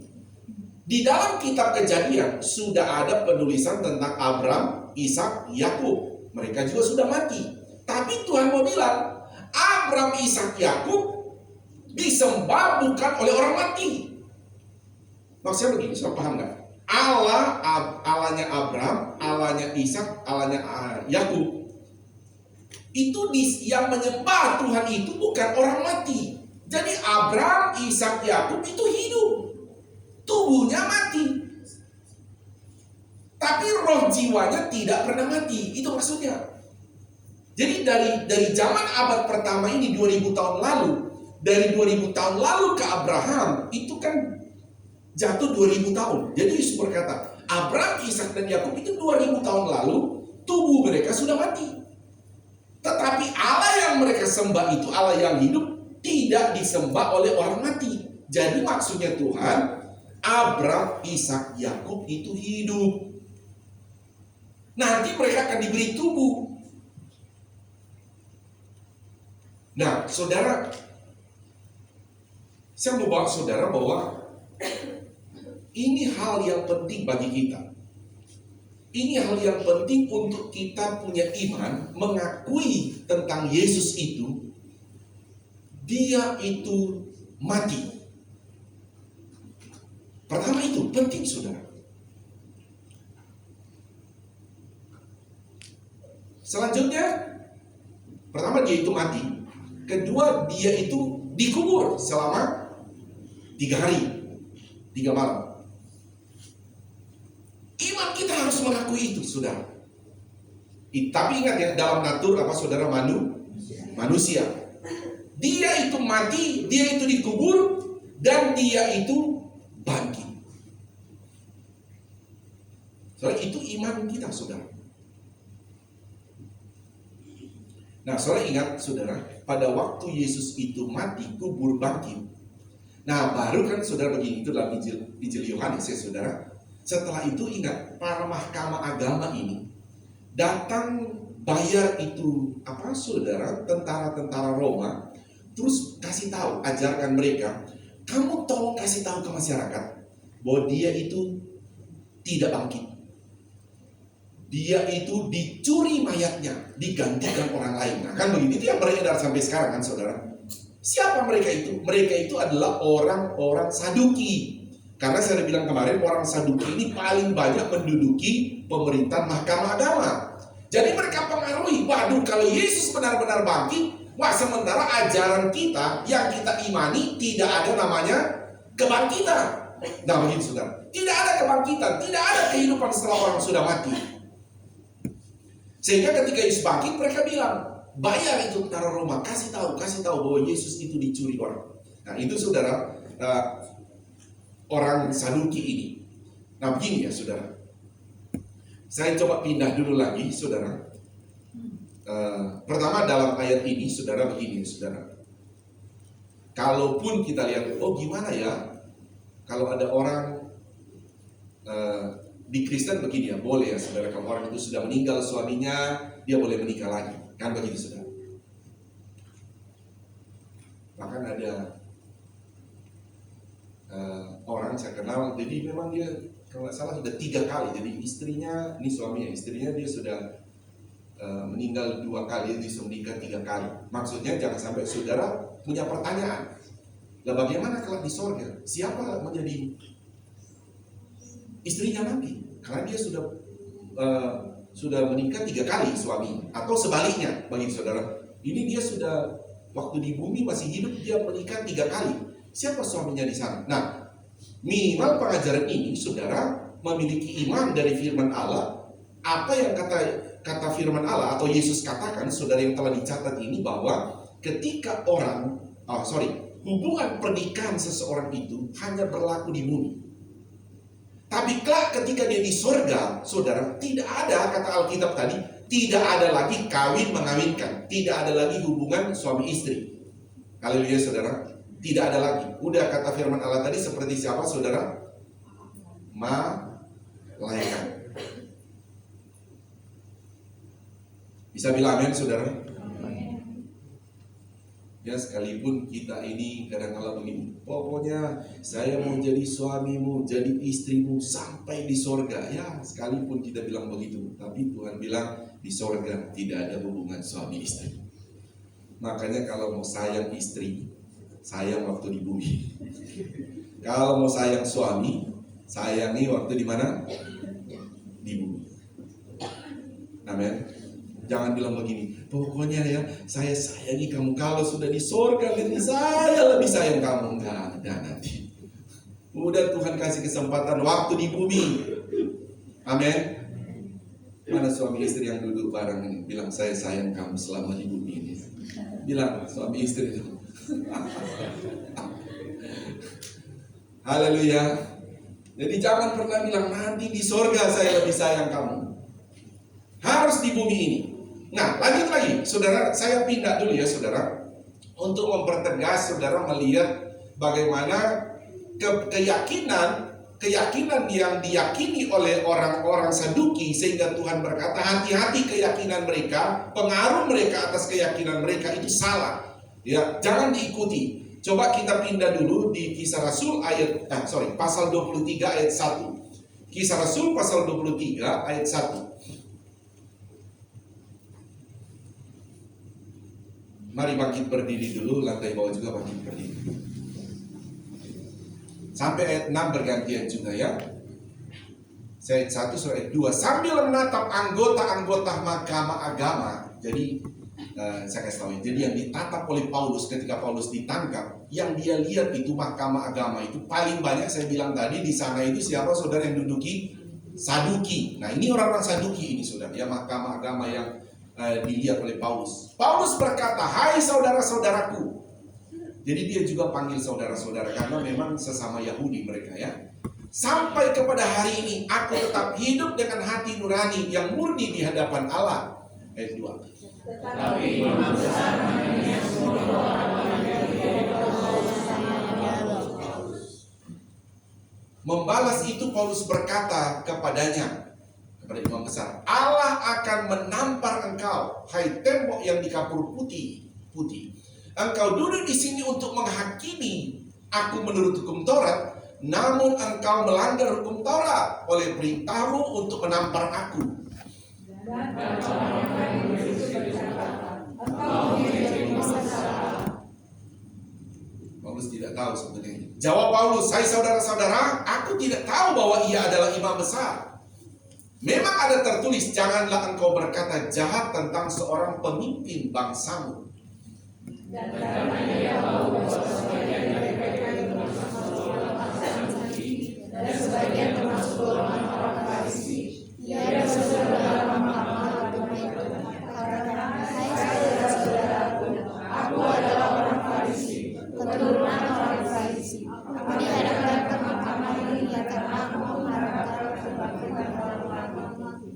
Di dalam kitab Kejadian sudah ada penulisan tentang Abraham, Ishak, Yakub. Mereka juga sudah mati. Tapi Tuhan mau bilang, Abraham, Ishak, Yakub disembah bukan oleh orang mati. Maksudnya begini, saudara paham nggak? Allahnya Abraham, Allahnya Ishak, Allahnya Yakub. Itu yang menyembah Tuhan itu bukan orang mati. Jadi Abraham, Ishak, Yakub itu hidup, tubuhnya mati, tapi roh jiwanya tidak pernah mati. Itu maksudnya. Jadi dari zaman abad pertama ini 2000 tahun lalu, dari 2000 tahun lalu ke Abraham itu kan jatuh 2000 tahun. Jadi Yesus berkata, Abraham, Ishak dan Yakub itu 2000 tahun lalu tubuh mereka sudah mati. Tetapi Allah yang mereka sembah itu Allah yang hidup, tidak disembah oleh orang mati. Jadi maksudnya Tuhan, Abraham, Ishak, Yakub itu hidup. Nanti mereka akan diberi tubuh. Nah, saudara, saya mau bawa saudara bahwa ini hal yang penting bagi kita. Ini hal yang penting untuk kita punya iman, mengakui tentang Yesus itu, dia itu mati. Pertama itu penting, saudara. Selanjutnya, pertama dia itu mati. Kedua, dia itu dikubur selama 3 hari, 3 malam. Iman kita harus mengakui itu, saudara. Tapi ingat ya, dalam natur saudara, manusia. Dia itu mati, dia itu dikubur, dan dia itu bangkit. Saudara, itu iman kita, saudara. Nah, saudara ingat, saudara, pada waktu Yesus itu mati, kubur, bangkit. Nah, baru kan saudara begini, itu dalam Injil Yohanes ya, saudara. Setelah itu ingat, para mahkamah agama ini datang bayar itu saudara, tentara-tentara Roma, terus kasih tahu, ajarkan mereka, kamu tolong kasih tahu ke masyarakat bahwa dia itu tidak bangkit. Dia itu dicuri mayatnya, digantikan orang lain. Nah, kan begitu, itu yang beredar sampai sekarang kan, saudara. Siapa mereka itu? Mereka itu adalah orang-orang Saduki. Karena saya sudah bilang kemarin, orang Saduki ini paling banyak menduduki pemerintahan mahkamah agama. Jadi mereka pengaruhi, waduh, kalau Yesus benar-benar bangkit, sementara ajaran kita yang kita imani tidak ada namanya kebangkitan. Nah begitu, saudara. Tidak ada kebangkitan, tidak ada kehidupan setelah orang sudah mati. Sehingga ketika Yesus bangkit, mereka bilang, bayar itu tentara Roma, kasih tahu bahwa Yesus itu dicuri orang. Nah itu, saudara, orang Saduki ini. Nah begini ya, saudara. Saya coba pindah dulu lagi, saudara. Pertama dalam ayat ini, saudara, begini, saudara. Kalaupun kita lihat, gimana ya, kalau ada orang di Kristen begini ya, boleh ya, saudara. Kalau orang itu sudah meninggal suaminya, dia boleh menikah lagi, kan begitu, saudara. Bahkan ada orang saya kenal, jadi memang dia kalau nggak salah sudah 3 kali. Jadi istrinya, ini suaminya, istrinya dia sudah meninggal 2 kali, dia sudah menikah 3 kali. Maksudnya jangan sampai saudara punya pertanyaan, lah bagaimana kelak di sorga? Siapa menjadi istrinya nanti? Karena dia sudah menikah 3 kali suami, atau sebaliknya bagi saudara. Ini dia sudah waktu di bumi masih hidup, dia menikah 3 kali. Siapa suaminya di sana? Nah, minimal pengajaran ini, saudara, memiliki iman dari firman Allah. Apa yang kata firman Allah atau Yesus katakan, saudara, yang telah dicatat ini, bahwa ketika hubungan pernikahan seseorang itu hanya berlaku di bumi. Tapi kelak ketika dia di sorga, saudara, tidak ada, kata Alkitab tadi, tidak ada lagi kawin mengawinkan, tidak ada lagi hubungan suami istri. Haleluya, saudara. Tidak ada lagi. Udah kata firman Allah tadi, seperti siapa, saudara? Malaikat. Bisa bilang amin, saudara? Ya, sekalipun kita ini kadang-kadang begini, pokoknya saya mau jadi suamimu, jadi istrimu sampai di sorga. Ya, sekalipun kita bilang begitu, tapi Tuhan bilang di sorga tidak ada hubungan suami istri. Makanya kalau mau sayang istri, sayang waktu di bumi. Kalau mau sayang suami, sayangi waktu di mana? Di bumi. Amin. Jangan bilang begini, pokoknya ya saya sayangi kamu, kalau sudah di sorga nanti saya lebih sayang kamu. Enggak ada nanti. Udah Tuhan kasih kesempatan waktu di bumi. Amin. Mana suami istri yang duduk bareng ini bilang saya sayang kamu selama di bumi ini? Bilang suami istri itu. Haleluya. Jadi jangan pernah bilang nanti di sorga saya lebih sayang kamu. Harus di bumi ini. Nah, lanjut lagi, saudara. Saya pindah dulu ya, saudara, untuk mempertegas saudara melihat bagaimana keyakinan yang diyakini oleh orang-orang Saduki, sehingga Tuhan berkata hati-hati keyakinan mereka, pengaruh mereka atas keyakinan mereka itu salah. Ya, jangan diikuti. Coba kita pindah dulu di Kisah Rasul pasal 23 ayat 1. Kisah Rasul pasal 23 ayat 1. Mari bangkit berdiri dulu, lantai bawah juga bangkit berdiri. Sampai ayat 6 bergantian juga ya. Ayat 1 sampai ayat 2. Sambil menatap anggota-anggota mahkamah agama. Jadi saya kasih tahu, jadi yang ditatap oleh Paulus ketika Paulus ditangkap, yang dia lihat itu mahkamah agama itu paling banyak. Saya bilang tadi di sana itu siapa saudara yang duduki? Saduki. Nah ini orang-orang Saduki ini saudara ya, mahkamah agama yang dilihat oleh Paulus. Paulus berkata, hai saudara-saudaraku. Jadi dia juga panggil saudara-saudara karena memang sesama Yahudi mereka ya. Sampai kepada hari ini aku tetap hidup dengan hati nurani yang murni di hadapan Allah. Ayat 2. Tetapi imam besar menanya semua orang yang membalas itu Paulus berkata kepadanya, kepada imam besar, Allah akan menampar engkau, hai tembok yang dikapur putih. Engkau duduk di sini untuk menghakimi aku menurut hukum Taurat, namun engkau melanggar hukum Taurat oleh perintahmu untuk menampar aku. dan orang yang lain itu berkata, engkau menjadi masalah. Paulus tidak tahu sebenarnya. Jawab Paulus, hai saudara-saudara, aku tidak tahu bahwa ia adalah imam besar. Memang ada tertulis, janganlah engkau berkata jahat tentang seorang pemimpin bangsamu. Dan karena ia tahu bahwa sebagian dari mereka itu termasuk golongan bangsa Saduki, dan sebagian termasuk golongan orang Farisi, ia berseru dalam mahkamah lalu berkata, hai saudara-saudaraku, aku adalah orang Farisi, keturunan orang Farisi. Aku dihadapkan ke mahkamah ini karena aku mengharapkan kebangkitan orang mati.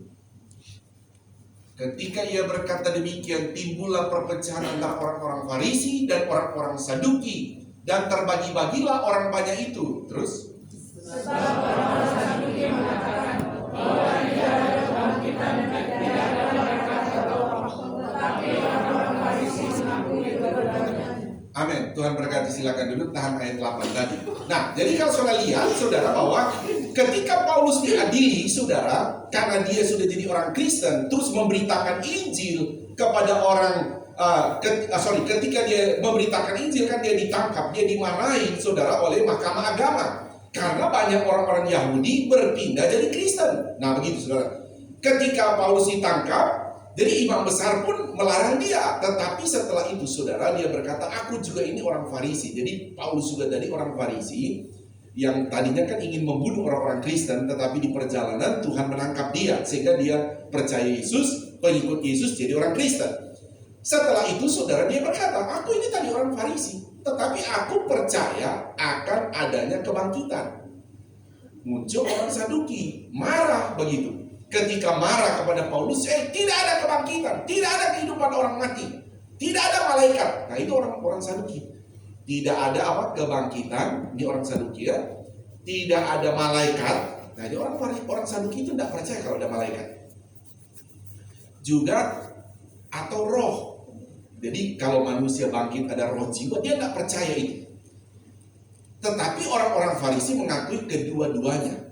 Ketika ia berkata demikian, timbullah perpecahan antara orang-orang Farisi dan orang-orang Saduki, dan terbagi-bagilah orang banyak itu. Terus, Sebab orang-orang Saduki mengatakan bahwa tidak ada kebangkitan dan tidak ada malaikat atau roh, tetapi orang-orang Farisi mengakui keduanya. amin. Tuhan berkati, silakan dulu tahan ayat 8 tadi. Nah, jadi kalau saudara lihat, saudara, bahwa ketika Paulus diadili, saudara, karena dia sudah jadi orang Kristen, terus memberitakan Injil kepada orang, ketika dia memberitakan Injil kan dia ditangkap, dia dimarahin, saudara, oleh mahkamah agama. Karena banyak orang-orang Yahudi berpindah jadi Kristen. Nah, begitu, saudara. Ketika Paulus ditangkap, jadi imam besar pun melarang dia. Tetapi setelah itu saudara, dia berkata, aku juga ini orang Farisi. Jadi Paulus juga dari orang Farisi yang tadinya kan ingin membunuh orang-orang Kristen, tetapi di perjalanan Tuhan menangkap dia sehingga dia percaya Yesus, pengikut Yesus, jadi orang Kristen. Setelah itu saudara, dia berkata, aku ini tadi orang Farisi, tetapi aku percaya akan adanya kebangkitan. Muncul orang Saduki, marah begitu. Ketika marah kepada Paulus, tidak ada kebangkitan, tidak ada kehidupan orang mati, tidak ada malaikat. Nah itu orang-orang Saduki. Tidak ada apa kebangkitan di orang Saduki ya. Tidak ada malaikat. Nah jadi orang Saduki itu tidak percaya kalau ada malaikat. Juga atau roh. Jadi kalau manusia bangkit ada roh jiwa, dia tidak percaya itu. Tetapi orang-orang Farisi mengakui kedua-duanya.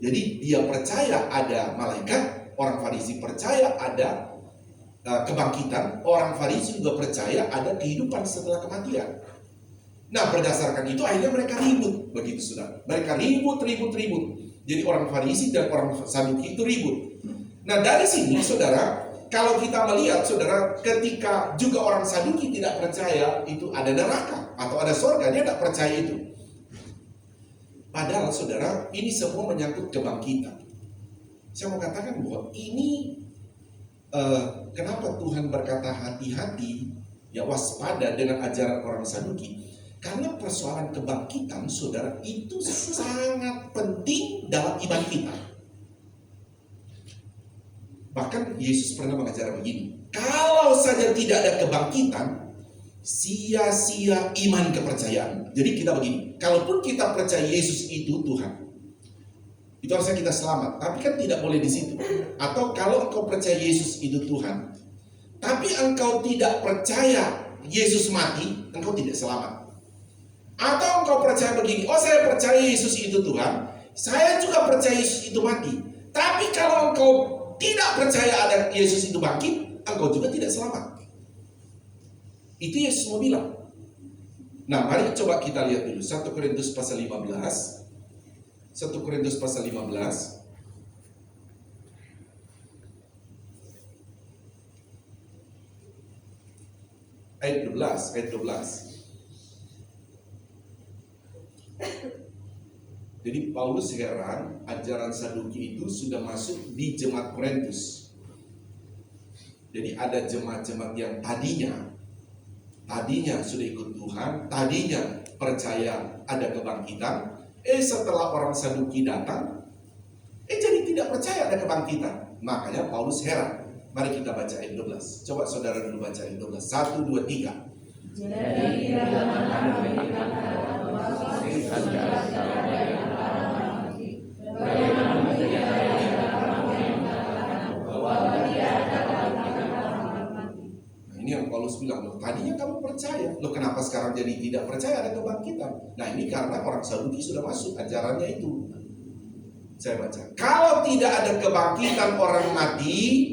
Jadi dia percaya ada malaikat, orang Farisi percaya ada kebangkitan, orang Farisi juga percaya ada kehidupan setelah kematian. Nah berdasarkan itu akhirnya mereka ribut, begitu saudara. Mereka ribut. Jadi orang Farisi dan orang Saduki itu ribut. Nah dari sini saudara, kalau kita melihat saudara, ketika juga orang Saduki tidak percaya itu ada neraka atau ada surga, dia tidak percaya itu. Padahal saudara, ini semua menyangkut kebangkitan. Saya mau katakan bahwa ini kenapa Tuhan berkata hati-hati, ya waspada dengan ajaran orang Saduki. Karena persoalan kebangkitan, saudara, itu sangat penting dalam iman kita. Bahkan Yesus pernah mengajar begini, kalau saja tidak ada kebangkitan, sia-sia iman kepercayaan. Jadi kita begini, kalaupun kita percaya Yesus itu Tuhan, itu harusnya kita selamat. Tapi kan tidak boleh di situ. Atau kalau engkau percaya Yesus itu Tuhan, tapi engkau tidak percaya Yesus mati, engkau tidak selamat. Atau engkau percaya begini, oh saya percaya Yesus itu Tuhan, saya juga percaya Yesus itu mati. Tapi kalau engkau tidak percaya ada Yesus itu bangkit, engkau juga tidak selamat. Itu Yesus mau bilang. Nah, mari coba kita lihat dulu 1 Korintus pasal 15. 1 Korintus pasal 15. Ayat 12. Jadi Paulus heran, ajaran Saduki itu sudah masuk di jemaat Korintus. Jadi ada jemaat-jemaat yang tadinya sudah ikut Tuhan, tadinya percaya ada kebangkitan. Setelah orang Saduki datang, jadi tidak percaya ada kebangkitan. Makanya Paulus heran. Mari kita baca ayat 12. Coba saudara dulu baca ayat 12. 1, 2, 3. Jadi ini yang Paulus bilang, loh tadinya kamu percaya, loh kenapa sekarang jadi tidak percaya ada kebangkitan? Nah ini karena orang Saduki sudah masuk ajarannya itu. Saya baca, kalau tidak ada kebangkitan orang mati,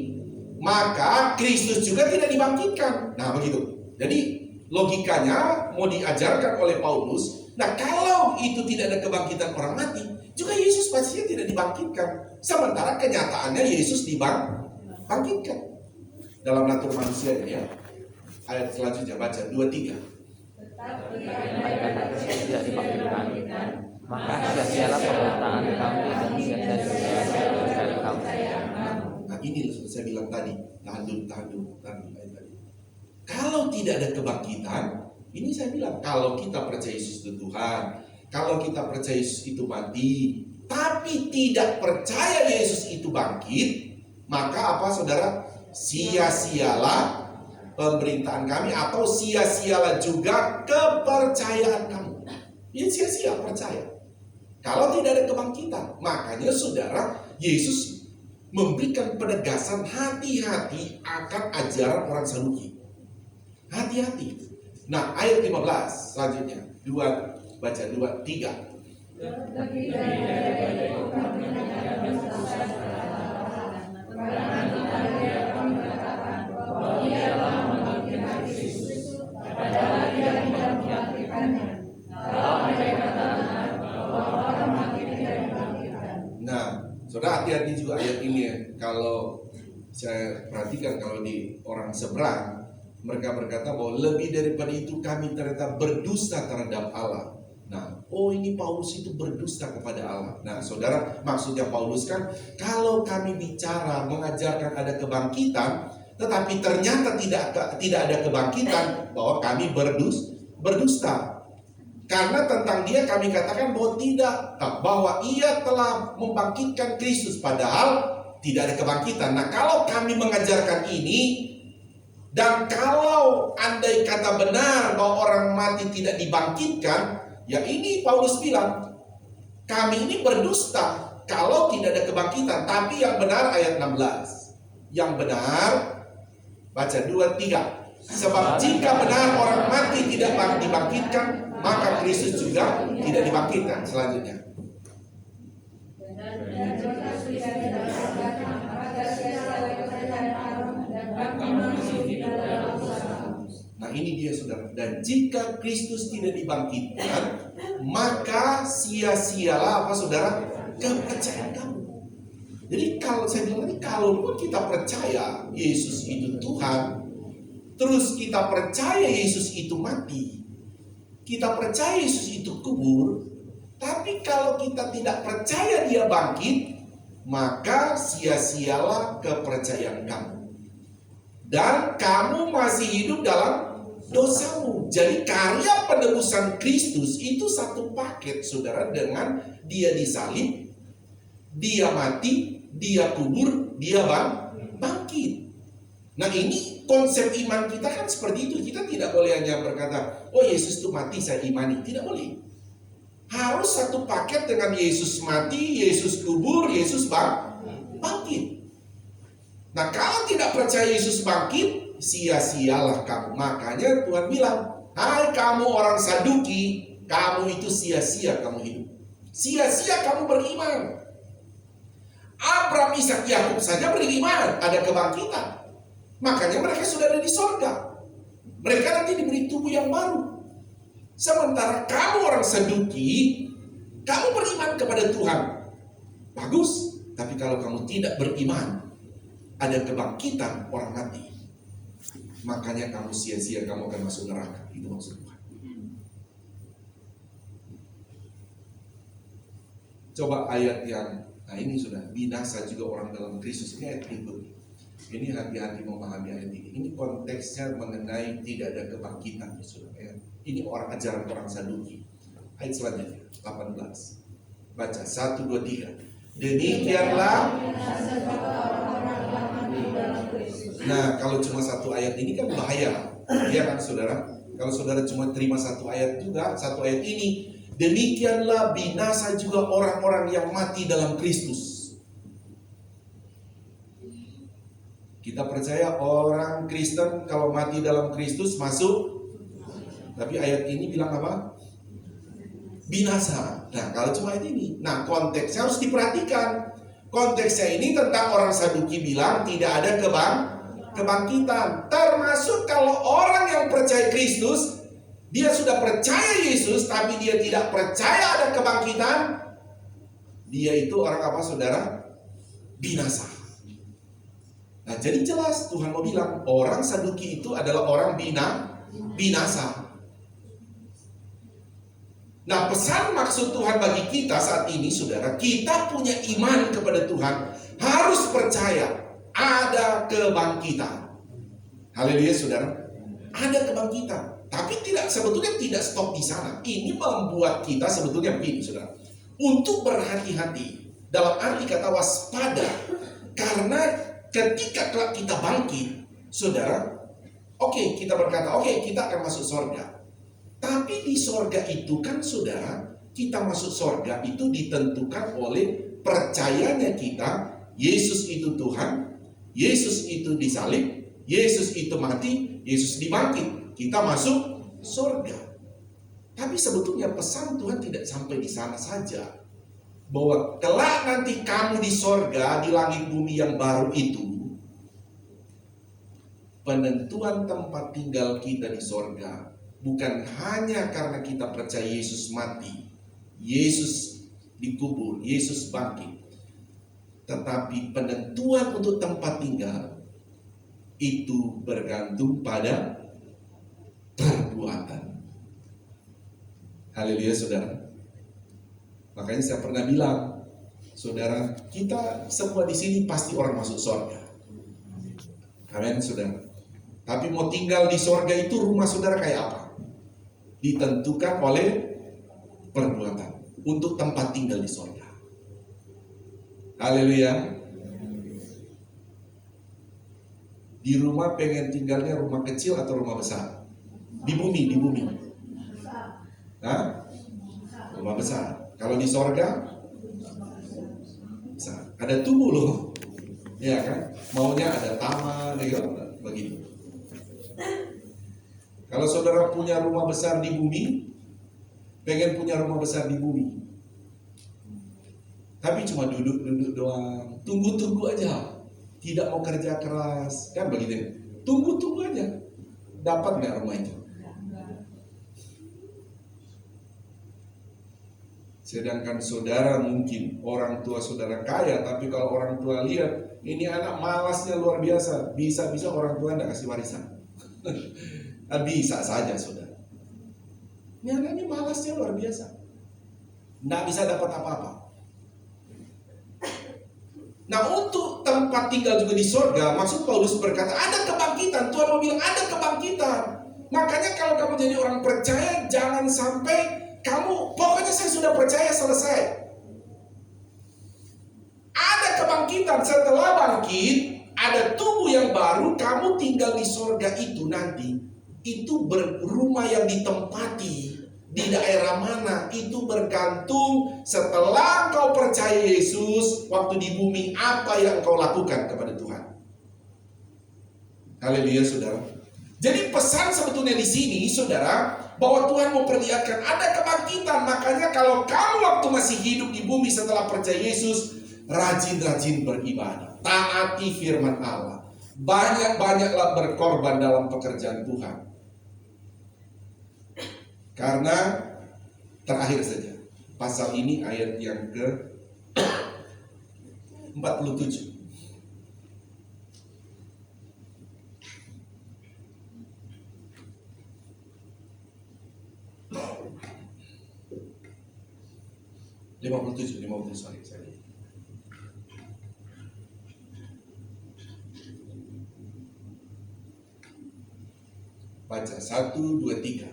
maka Kristus juga tidak dibangkitkan. Nah begitu. Jadi logikanya mau diajarkan oleh Paulus. Nah kalau itu tidak ada kebangkitan orang mati, juga Yesus pastinya tidak dibangkitkan. Sementara kenyataannya Yesus dibangkitkan dalam natur manusia ini ya. Ayat selanjutnya baca 2, 3. Tidak dibangkitkan, maka sia-sialah pemberitaan kami dan sia-sia percaya kami. Nah ini saya bilang tadi, tahan dulu. Kalau tidak ada kebangkitan, ini saya bilang, kalau kita percaya Yesus itu Tuhan, kalau kita percaya Yesus itu mati, tapi tidak percaya Yesus itu bangkit, maka apa saudara? Sia-sialah pemberitaan kami, atau sia-sialah juga kepercayaan kamu. Ya sia-sia percaya. Kalau tidak ada kebangkitan, makanya saudara, Yesus memberikan penegasan hati-hati akan ajaran orang Saduki. Hati-hati. Nah, ayat 15 selanjutnya. Baca 2, 3. Nah, saudara hati-hati juga ayat ini ya. Kalau saya perhatikan, kalau di orang seberang, mereka berkata bahwa lebih daripada itu kami ternyata berdusta terhadap Allah. Nah, ini Paulus itu berdusta kepada Allah. Nah, saudara, maksudnya Paulus kan, kalau kami bicara mengajarkan ada kebangkitan, tetapi ternyata tidak ada kebangkitan, bahwa kami berdusta. Karena tentang dia kami katakan bahwa bahwa ia telah membangkitkan Kristus, padahal tidak ada kebangkitan. Nah, kalau kami mengajarkan ini, dan kalau andai kata benar bahwa orang mati tidak dibangkitkan, ya ini Paulus bilang, kami ini berdusta kalau tidak ada kebangkitan. Tapi yang benar ayat 16. Yang benar, baca 2, 3. Sebab jika benar orang mati tidak dibangkitkan, maka Kristus juga tidak dibangkitkan. Selanjutnya. Nah ini dia saudara. Dan jika Kristus tidak dibangkitkan, maka sia-sialah apa saudara? Kepercayaan kamu. Jadi kalau saya bilang tadi, kalaupun kita percaya Yesus itu Tuhan, terus kita percaya Yesus itu mati, kita percaya Yesus itu kubur, tapi kalau kita tidak percaya dia bangkit, maka sia-sialah kepercayaan kamu. Dan kamu masih hidup dalam dosamu. Jadi karya penebusan Kristus itu satu paket, saudara, dengan dia disalib, dia mati, dia kubur, dia bangkit. Nah, ini konsep iman kita kan seperti itu. Kita tidak boleh hanya berkata, oh Yesus itu mati, saya imani. Tidak boleh. Harus satu paket dengan Yesus mati, Yesus kubur, Yesus bangkit. Nah, kalau tidak percaya Yesus bangkit, sia-sialah kamu. Makanya Tuhan bilang, hai kamu orang Saduki, kamu itu sia-sia kamu hidup. Sia-sia kamu beriman. Abraham, Ishak, Yakub saja beriman, ada kebangkitan. Makanya mereka sudah ada di sorga. Mereka nanti diberi tubuh yang baru. Sementara kamu orang Saduki, kamu beriman kepada Tuhan. Bagus, tapi kalau kamu tidak beriman, ada kebangkitan orang mati, makanya kamu sia-sia, kamu akan masuk neraka. Itu maksud Tuhan. Coba ayat yang, nah ini sudah, binasa juga orang dalam Kristus. Ini ayat berikut. Ini hati-hati memahami ayat ini. Ini konteksnya mengenai tidak ada kebangkitan, saudara. Ini orang ajaran orang Saduki. Ayat selanjutnya 18. Baca 1, 2, 3. Demikianlah. Nah, kalau cuma satu ayat ini kan bahaya, ya kan saudara? Kalau saudara cuma terima satu ayat juga, satu ayat ini, demikianlah binasa juga orang-orang yang mati dalam Kristus. Kita percaya orang Kristen kalau mati dalam Kristus masuk. Tapi ayat ini bilang apa? Binasa. Nah, kalau cuma ayat ini. Nah, konteksnya harus diperhatikan. Konteksnya ini tentang orang Saduki bilang tidak ada kebangkitan. Termasuk kalau orang yang percaya Kristus, dia sudah percaya Yesus, tapi dia tidak percaya ada kebangkitan. Dia itu orang apa, saudara? Binasa. Nah, jadi jelas Tuhan mau bilang orang Saduki itu adalah orang binasa. Nah, pesan maksud Tuhan bagi kita saat ini, saudara, kita punya iman kepada Tuhan, harus percaya ada kebangkitan. Haleluya, saudara. Ada kebangkitan. Tapi sebetulnya tidak stop di sana. Ini membuat kita sebetulnya begini, saudara, untuk berhati-hati. Dalam arti kata waspada. Karena ketika kita bangkit, saudara, oke, kita berkata, oke, kita akan masuk surga. Tapi di sorga itu kan, saudara, kita masuk sorga itu ditentukan oleh percayanya kita, Yesus itu Tuhan, Yesus itu disalib, Yesus itu mati, Yesus dibangkit. Kita masuk sorga. Tapi sebetulnya pesan Tuhan tidak sampai di sana saja. Bahwa kelak nanti kamu di sorga, di langit bumi yang baru itu, penentuan tempat tinggal kita di sorga bukan hanya karena kita percaya Yesus mati, Yesus dikubur, Yesus bangkit. Tetapi penentuan untuk tempat tinggal itu bergantung pada perbuatan. Haleluya, saudara. Makanya saya pernah bilang, saudara, kita semua di sini pasti orang masuk surga. Amin, saudara. Tapi mau tinggal di surga itu rumah saudara kayak apa? Ditentukan oleh perbuatan untuk tempat tinggal di surga. Haleluya. Di rumah pengen tinggalnya rumah kecil atau rumah besar? Di bumi. Hah? Rumah besar. Kalau di surga besar. Ada tubuh loh. Ya kan? Maunya ada taman, begitu. Kalau saudara punya rumah besar di bumi, pengen punya rumah besar di bumi, tapi cuma duduk doang, tunggu aja, tidak mau kerja keras, kan begitu? Tunggu aja, dapat nggak rumah itu? Sedangkan saudara mungkin orang tua saudara kaya, tapi kalau orang tua lihat ini anak malasnya luar biasa, bisa orang tua nggak kasih warisan. Bisa saja, saudara. Ini anak ini malasnya luar biasa, nggak bisa dapat apa-apa. Nah, untuk tempat tinggal juga di surga, maksud Paulus berkata ada kebangkitan. Tuhan mau bilang ada kebangkitan. Makanya kalau kamu jadi orang percaya, jangan sampai kamu, pokoknya saya sudah percaya, selesai. Ada kebangkitan, setelah bangkit, ada tubuh yang baru, kamu tinggal di sorga itu nanti. Itu rumah yang ditempati di daerah mana, itu bergantung setelah kau percaya Yesus, waktu di bumi apa yang kau lakukan kepada Tuhan. Haleluya, saudara. Jadi pesan sebetulnya di sini, saudara, bahwa Tuhan mau perlihatkan ada kebangkitan. Makanya kalau kamu waktu masih hidup di bumi setelah percaya Yesus, rajin-rajin beribadah, taati firman Allah, banyak-banyaklah berkorban dalam pekerjaan Tuhan. Karena terakhir saja, pasal ini ayat yang ke 47. Sorry. Baca 1, 2, 3.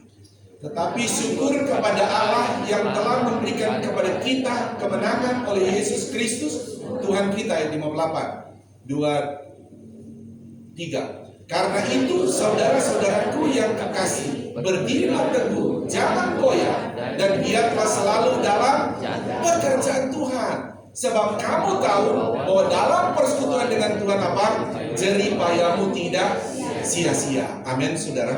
Tetapi syukur kepada Allah yang telah memberikan kepada kita kemenangan oleh Yesus Kristus Tuhan kita. Ayat 58. 2, 3. Karena itu saudara-saudaraku yang kekasih, berdirilah teguh, jangan goyah, dan giatlah selalu dalam pekerjaan Tuhan. Sebab kamu tahu bahwa dalam persekutuan dengan Tuhan apa? Jerih payahmu tidak sia-sia. Amin, saudara.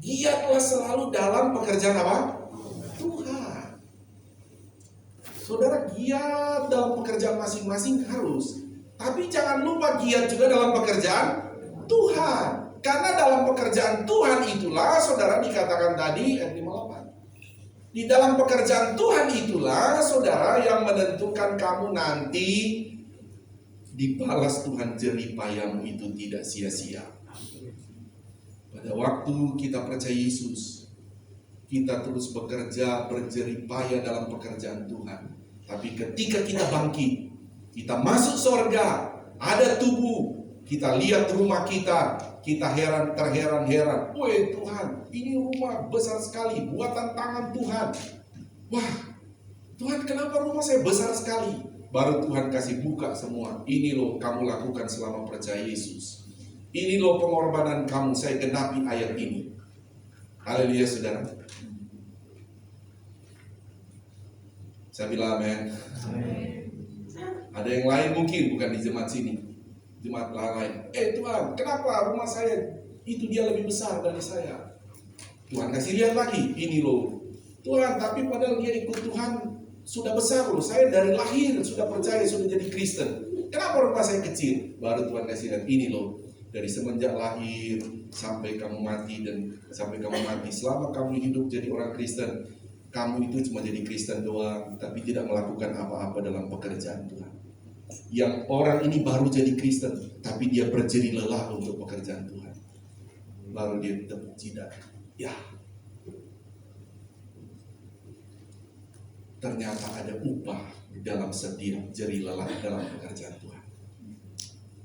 Giatlah selalu dalam pekerjaan apa? Tuhan. Saudara, giat dalam pekerjaan masing-masing harus. Tapi jangan lupa giat juga dalam pekerjaan Tuhan. Karena dalam pekerjaan Tuhan itulah, saudara, dikatakan tadi ayat 58. Di dalam pekerjaan Tuhan itulah, saudara, yang menentukan kamu nanti dibalas Tuhan, jerih payahmu itu tidak sia-sia. Pada waktu kita percaya Yesus, kita terus bekerja, berjerih payah dalam pekerjaan Tuhan. Tapi ketika kita bangkit, kita masuk surga, ada tubuh, kita lihat rumah kita terheran-heran. Woi Tuhan, ini rumah besar sekali, buatan tangan Tuhan. Wah, Tuhan, kenapa rumah saya besar sekali? Baru Tuhan kasih buka semua. Ini loh kamu lakukan selama percaya Yesus. Ini loh pengorbanan kamu, saya genapi ayat ini. Haleluya, saudara. Saya bilang amin. Ada yang lain mungkin, bukan di jemaat sini, jemaat lain. Tuhan, kenapa rumah saya itu dia lebih besar dari saya? Tuhan kasih lihat lagi, ini loh. Tuhan, tapi padahal dia ikut Tuhan sudah besar loh. Saya dari lahir sudah percaya, sudah jadi Kristen. Kenapa rumah saya kecil? Baru Tuhan kasih lihat, ini loh. Dari semenjak lahir sampai kamu mati dan sampai kamu mati, selama kamu hidup jadi orang Kristen, kamu itu cuma jadi Kristen doang, tapi tidak melakukan apa-apa dalam pekerjaan Tuhan. Yang orang ini baru jadi Kristen, tapi dia berjerih lelah untuk pekerjaan Tuhan. Baru dia tepuk jidat. Ya, ternyata ada upah di dalam setiap jerih lelah dalam pekerjaan Tuhan.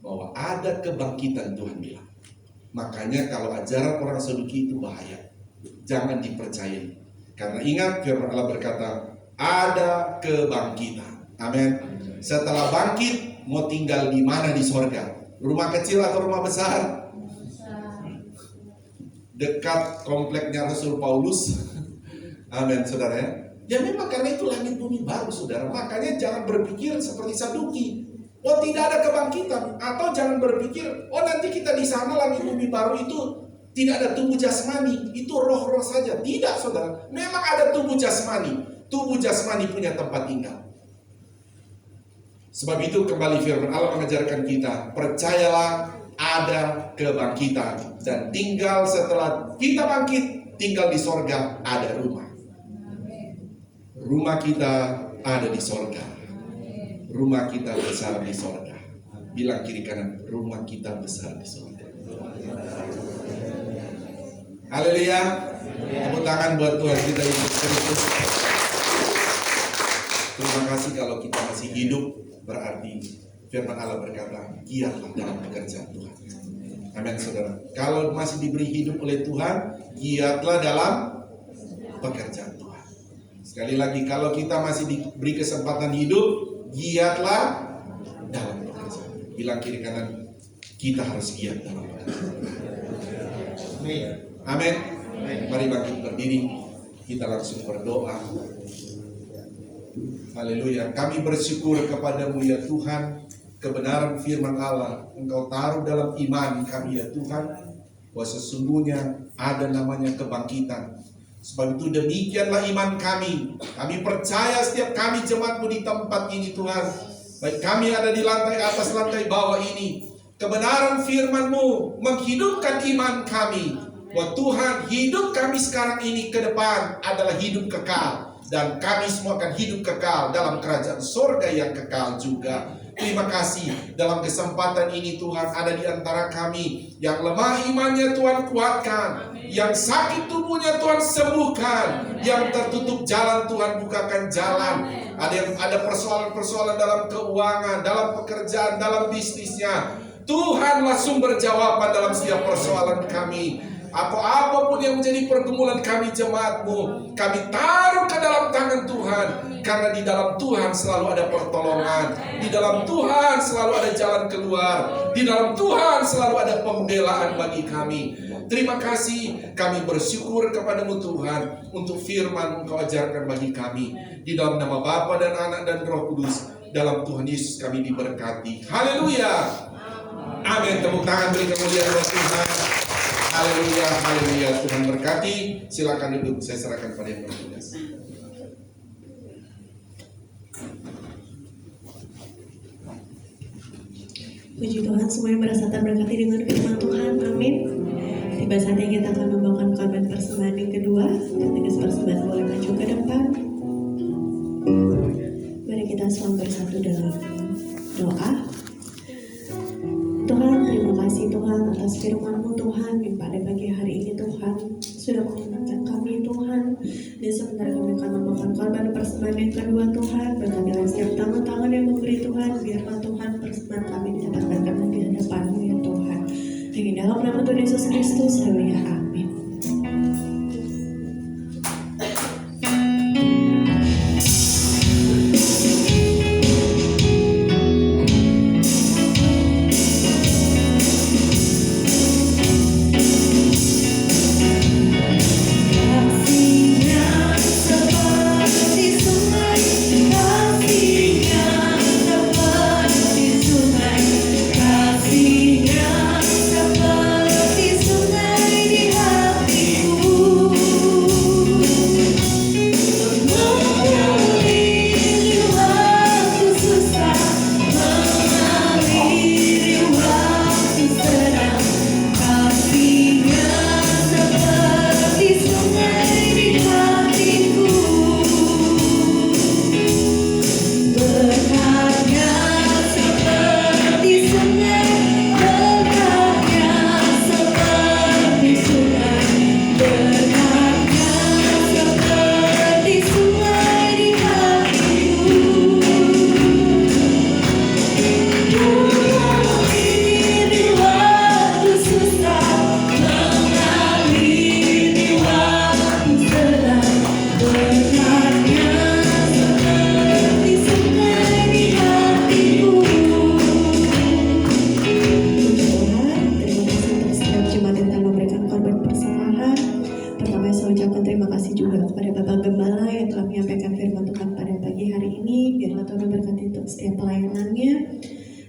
Bahwa ada kebangkitan, Tuhan bilang. Makanya kalau ajaran orang Saduki itu bahaya, jangan dipercayai. Karena ingat firman Allah berkata, ada kebangkitan. Amin. Setelah bangkit, mau tinggal di mana di sorga? Rumah kecil atau rumah besar? Dekat kompleknya Rasul Paulus. Amin, saudara ya. Ya memang karena itu langit bumi baru, saudara. Makanya jangan berpikir seperti Saduki. Oh, tidak ada kebangkitan. Atau jangan berpikir, oh nanti kita di sana langit bumi baru itu tidak ada tubuh jasmani. Itu roh-roh saja. Tidak, saudara. Memang ada tubuh jasmani. Tubuh jasmani punya tempat tinggal. Sebab itu kembali firman Allah mengajarkan kita, percayalah ada kebangkitan. Dan tinggal setelah kita bangkit, tinggal di sorga ada rumah. Rumah kita ada di sorga. Rumah kita besar di sorga. Bilang kiri kanan, rumah kita besar di sorga. Haleluya. Tepuk tangan buat Tuhan kita Yesus Kristus. Terima kasih kalau kita masih hidup. Berarti firman Allah berkata, giatlah dalam pekerjaan Tuhan. Amin saudara. Kalau masih diberi hidup oleh Tuhan, giatlah dalam pekerjaan Tuhan. Sekali lagi, kalau kita masih diberi kesempatan hidup, giatlah dalam pekerjaan. Bilang kiri kanan, kita harus giat dalam pekerjaan. Amin. Mari bangkit berdiri, kita langsung berdoa. Haleluya. Kami bersyukur kepadamu ya Tuhan, kebenaran firman Allah Engkau taruh dalam iman kami ya Tuhan, bahwa sesungguhnya ada namanya kebangkitan. Sebab itu demikianlah iman kami. Kami percaya setiap kami jemaat-Mu di tempat ini Tuhan, baik kami ada di lantai atas, lantai bawah ini, kebenaran firman-Mu menghidupkan iman kami, bahwa Tuhan, hidup kami sekarang ini ke depan adalah hidup kekal, dan kami semua akan hidup kekal dalam kerajaan surga yang kekal juga. Terima kasih dalam kesempatan ini Tuhan, ada di antara kami yang lemah imannya Tuhan kuatkan, yang sakit tubuhnya Tuhan sembuhkan, yang tertutup jalan Tuhan bukakan jalan. Ada persoalan-persoalan dalam keuangan, dalam pekerjaan, dalam bisnisnya, Tuhan langsung berjawaban dalam setiap persoalan kami. Apapun yang menjadi pergumulan kami jemaat-Mu, kami taruh ke dalam tangan Tuhan. Karena di dalam Tuhan selalu ada pertolongan, di dalam Tuhan selalu ada jalan keluar, di dalam Tuhan selalu ada pembelaan bagi kami. Terima kasih, kami bersyukur kepadamu Tuhan, untuk firman Engkau ajarkan bagi kami. Di dalam nama Bapa dan Anak dan Roh Kudus, dalam Tuhan Yesus kami diberkati. Haleluya. Amin. Tepuk tangan beri kemuliaan buat Tuhan. Haleluya, haleluya. Tuhan berkati. Silakan duduk, saya serahkan pada yang bertugas. Puji Tuhan, semuanya merasa terberkati dengan firman Tuhan. Amin. Tiba saatnya kita akan membawakan korban persembahan yang kedua. Ketika persembahan boleh maju ke depan. Mari kita selalu bersatu dalam doa. Tuhan, terima kasih Tuhan atas firman-Mu Tuhan yang pada pagi hari ini Tuhan sudah mengingatkan kami Tuhan. Dan sebentar kami akan membawakan korban persembahan yang kedua Tuhan. Berkatilah setiap tangan-tangan yang memberi Tuhan, biarlah Tuhan persembahan kami didapatkan di hadapan-Mu ya Tuhan. Hanya dalam nama Tuhan Yesus Kristus, haleluya, amin.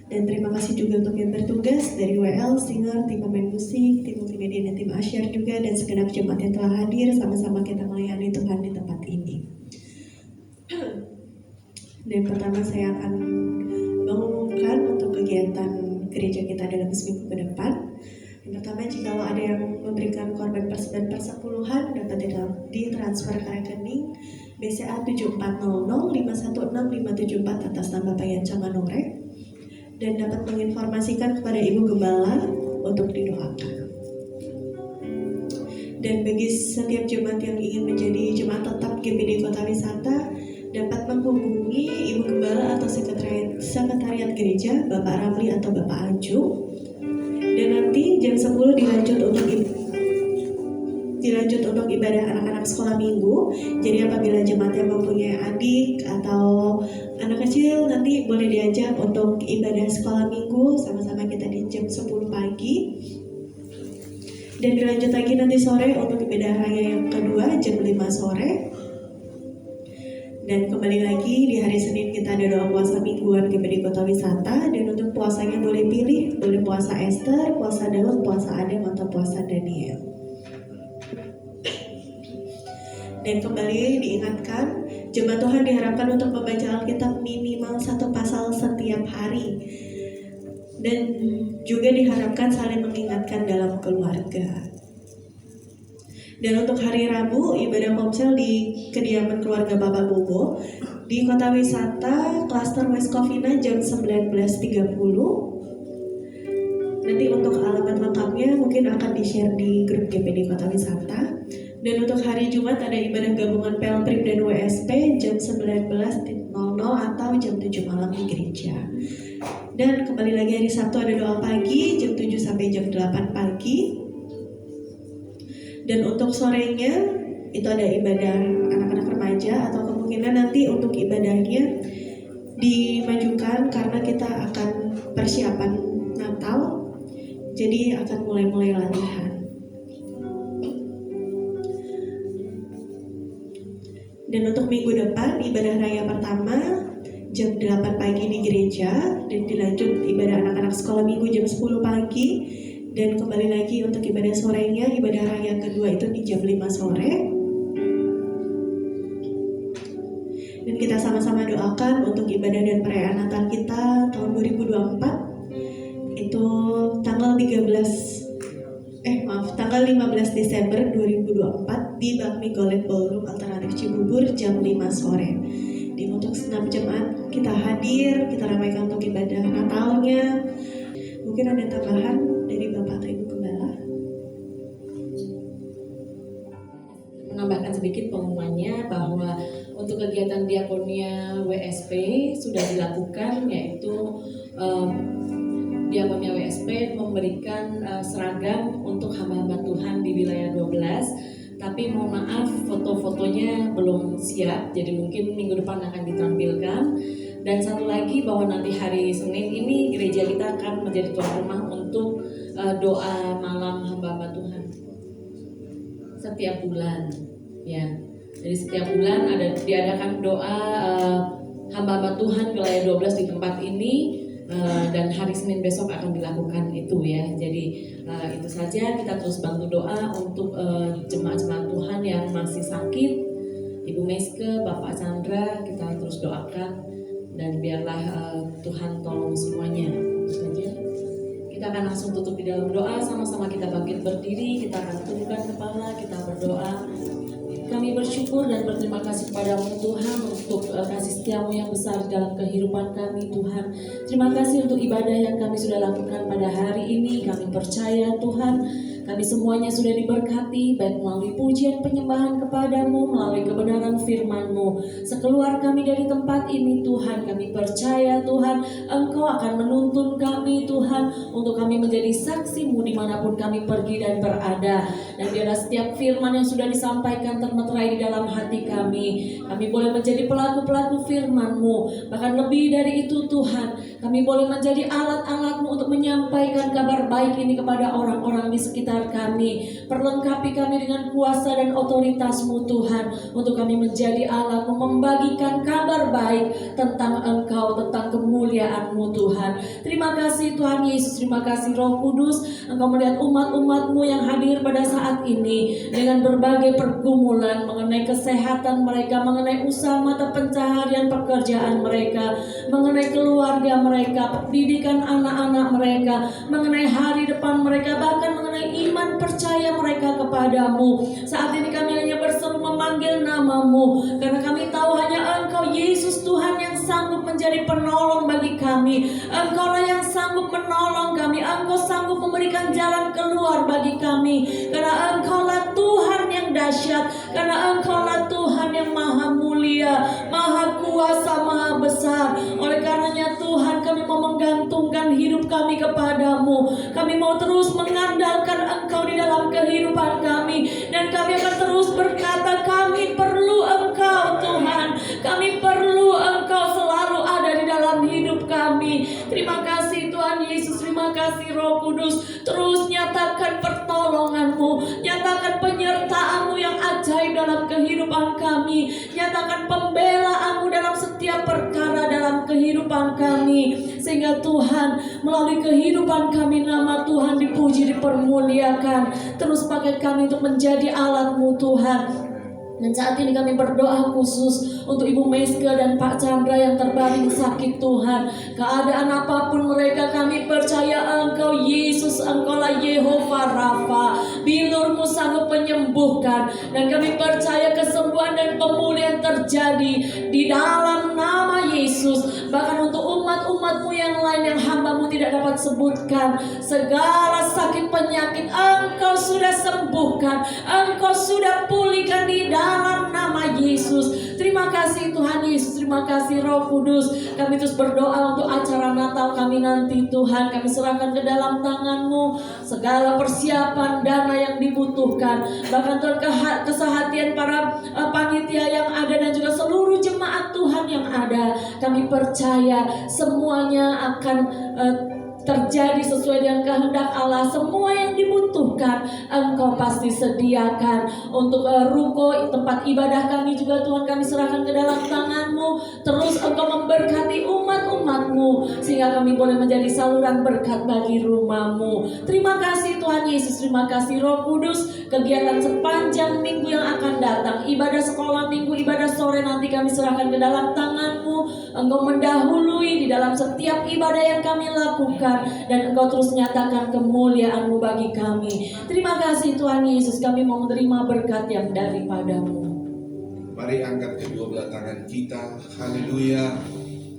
Dan terima kasih juga untuk yang bertugas dari WL, Singer, tim pemain musik, tim multimedia dan tim asyar juga, dan segenap jemaat yang telah hadir. Sama-sama kita melayani Tuhan di tempat ini. Dan pertama saya akan mengumumkan untuk kegiatan gereja kita dalam seminggu ke depan. Yang pertama, jika ada yang memberikan korban persembahan persepuluhan, dapat ditransfer ke rekening BCA 7400516574 atas nama Pak Yanca Manurek, dan dapat menginformasikan kepada Ibu Gembala untuk didoakan. Dan bagi setiap jemaat yang ingin menjadi jemaat tetap GPD Kota Wisata, dapat menghubungi Ibu Gembala atau sekretariat gereja, Bapak Ramli atau Bapak Aju. Dan nanti nanti jam 10 dilanjut untuk ibadah anak-anak sekolah minggu. Jadi apabila jemaat yang mempunyai adik atau anak kecil nanti boleh diajak untuk ibadah sekolah minggu sama-sama kita di jam 10 pagi. Dan dilanjut lagi nanti sore untuk ibadah raya yang kedua jam 5 sore. Dan kembali lagi di hari Senin kita ada doa puasa mingguan GPD Kota Wisata. Dan untuk puasanya boleh pilih, boleh puasa Esther, puasa Daud, puasa Adam, atau puasa Daniel. Dan kembali diingatkan, jemaat Tuhan diharapkan untuk membaca Alkitab minimal 1 pasal setiap hari. Dan juga diharapkan saling mengingatkan dalam keluarga. Dan untuk hari Rabu, ibadah komsel di kediaman keluarga Bapak Bobo di Kota Wisata, Klaster West Covina jam 19.30. Nanti untuk alamat lengkapnya mungkin akan di-share di grup GPD Kota Wisata. Dan untuk hari Jumat ada ibadah gabungan Pelprim dan WSP jam 19.00 atau jam 7 malam di gereja. Dan kembali lagi hari Sabtu ada doa pagi jam 7 sampai jam 8 pagi. Dan untuk sorenya itu ada ibadah anak-anak remaja, atau kemungkinan nanti untuk ibadahnya dimajukan karena kita akan persiapan Natal. Jadi akan mulai latihan. Dan untuk minggu depan ibadah raya pertama jam 8 pagi di gereja, dan dilanjut ibadah anak-anak sekolah minggu jam 10 pagi. Dan kembali lagi untuk ibadah sorenya, ibadah raya kedua itu di jam 5 sore. Dan kita sama-sama doakan untuk ibadah dan perayaan Natal kita tahun 2024. Itu tanggal 15 Desember 2024 di Bakmi Golek Ballroom Alternatif Cibubur jam 5 sore. Dan untuk 6 jemaat kita hadir, kita ramaikan untuk ibadah Natalnya. Mungkin ada tambahan dari Bapak atau Ibu Gembala? Menambahkan sedikit pengumumannya bahwa untuk kegiatan diakonia WSP sudah dilakukan, yaitu diakonia WSP memberikan seragam untuk hamba-hamba Tuhan di wilayah 12. Tapi mohon maaf, foto-fotonya belum siap, jadi mungkin minggu depan akan ditampilkan. Dan satu lagi bahwa nanti hari Senin ini gereja kita akan menjadi tuan rumah untuk doa malam hamba-hamba Tuhan setiap bulan, ya. Jadi setiap bulan diadakan doa hamba-hamba Tuhan wilayah 12 di tempat ini, dan hari Senin besok akan dilakukan itu, ya. Jadi itu saja, kita terus bantu doa untuk jemaat-jemaat Tuhan yang masih sakit, Ibu Meske, Bapak Chandra, kita terus doakan. Dan biarlah Tuhan tolong semuanya. Itu saja. Kita akan langsung tutup di dalam doa. Sama-sama kita bangkit berdiri. Kita akan tundukkan kepala. Kita berdoa. Kami bersyukur dan berterima kasih kepada-Mu Tuhan untuk kasih setiamu yang besar dalam kehidupan kami, Tuhan. Terima kasih untuk ibadah yang kami sudah lakukan pada hari ini. Kami percaya, Tuhan, kami semuanya sudah diberkati, baik melalui pujian penyembahan kepadamu, melalui kebenaran firman-Mu. Sekeluar kami dari tempat ini, Tuhan, kami percaya, Tuhan, Engkau akan menuntun kami, Tuhan, untuk kami menjadi saksi-Mu dimanapun kami pergi dan berada. Dan biarlah setiap firman yang sudah disampaikan termeterai di dalam hati kami. Kami boleh menjadi pelaku-pelaku firman-Mu. Bahkan lebih dari itu, Tuhan, kami boleh menjadi alat-alat-Mu untuk menyampaikan kabar baik ini kepada orang-orang di sekitar kami. Perlengkapi kami dengan kuasa dan otoritas-Mu, Tuhan, untuk kami menjadi alat membagikan kabar baik tentang Engkau, tentang kemuliaan-Mu, Tuhan. Terima kasih Tuhan Yesus, terima kasih Roh Kudus. Engkau melihat umat-umat-Mu yang hadir pada saat ini dengan berbagai pergumulan mengenai kesehatan mereka, mengenai usaha mata pencaharian pekerjaan mereka, mengenai keluarga mereka, pendidikan anak-anak mereka, mengenai hari depan mereka, bahkan mengenai iman percaya mereka kepadamu. Saat ini kami hanya berseru memanggil nama-Mu, karena kami tahu hanya Engkau Yesus Tuhan yang sanggup menjadi penolong bagi kami. Engkaulah yang sanggup menolong kami. Engkau sanggup memberikan jalan keluar bagi kami, karena Engkaulah Tuhan yang dahsyat, karena Engkaulah Tuhan yang maha mulia, maha kuasa, maha besar. Oleh karenanya Tuhan, kami mau menggantungkan hidup kami kami kepadamu. Kami mau terus mengandalkan Engkau di dalam kehidupan kami, dan kami akan terus berkata, kami perlu Engkau Tuhan. Kami perlu Engkau selalu ada di dalam hidup kami. Terima kasih Tuhan Yesus, terima kasih Roh Kudus. Terus nyatakan pertolongan-Mu, nyatakan penyertaan-Mu yang ajaib dalam kehidupan kami, nyatakan pembelaan-Mu dalam setiap perkara dalam kehidupan kami, sehingga Tuhan melalui kehidupan kami nama Tuhan dipuji, dipermuliakan. Terus pakai kami untuk menjadi alat-Mu Tuhan. Dan saat ini kami berdoa khusus untuk Ibu Meska dan Pak Chandra yang terbaring sakit Tuhan. Keadaan apapun mereka, kami percaya Engkau Yesus, Engkaulah Yehova Rafa. Bilur-Mu sanggup menyembuhkan. Dan kami percaya kesembuhan dan pemulihan terjadi di dalam nama Yesus. Bahkan untuk umat-umat-Mu yang lain yang hamba-Mu tidak dapat sebutkan, segala sakit penyakit Engkau sudah sembuhkan, Engkau sudah pulihkan di dalam nama Yesus. Terima kasih Tuhan Yesus, terima kasih Roh Kudus. Kami terus berdoa untuk acara Natal kami nanti Tuhan. Kami serahkan ke dalam tangan-Mu segala persiapan dana yang dibutuhkan. Bahkan Tuhan kesehatian para panitia yang ada dan juga seluruh jemaat Tuhan yang ada. Kami percaya semuanya akan terjadi sesuai dengan kehendak Allah. Semua yang dibutuhkan Engkau pasti sediakan. Untuk ruko tempat ibadah kami juga Tuhan, kami serahkan ke dalam tangan-Mu. Terus Engkau memberkati umat-umat-Mu, sehingga kami boleh menjadi saluran berkat bagi rumah-Mu. Terima kasih Tuhan Yesus, terima kasih Roh Kudus. Kegiatan sepanjang minggu yang akan datang, ibadah sekolah minggu, ibadah sore nanti kami serahkan ke dalam tangan-Mu. Engkau mendahului di dalam setiap ibadah yang kami lakukan, dan Engkau terus nyatakan kemuliaan-Mu bagi kami. Terima kasih Tuhan Yesus, kami mau menerima berkat yang daripada-Mu. Mari angkat kedua belah tangan kita. Haleluya.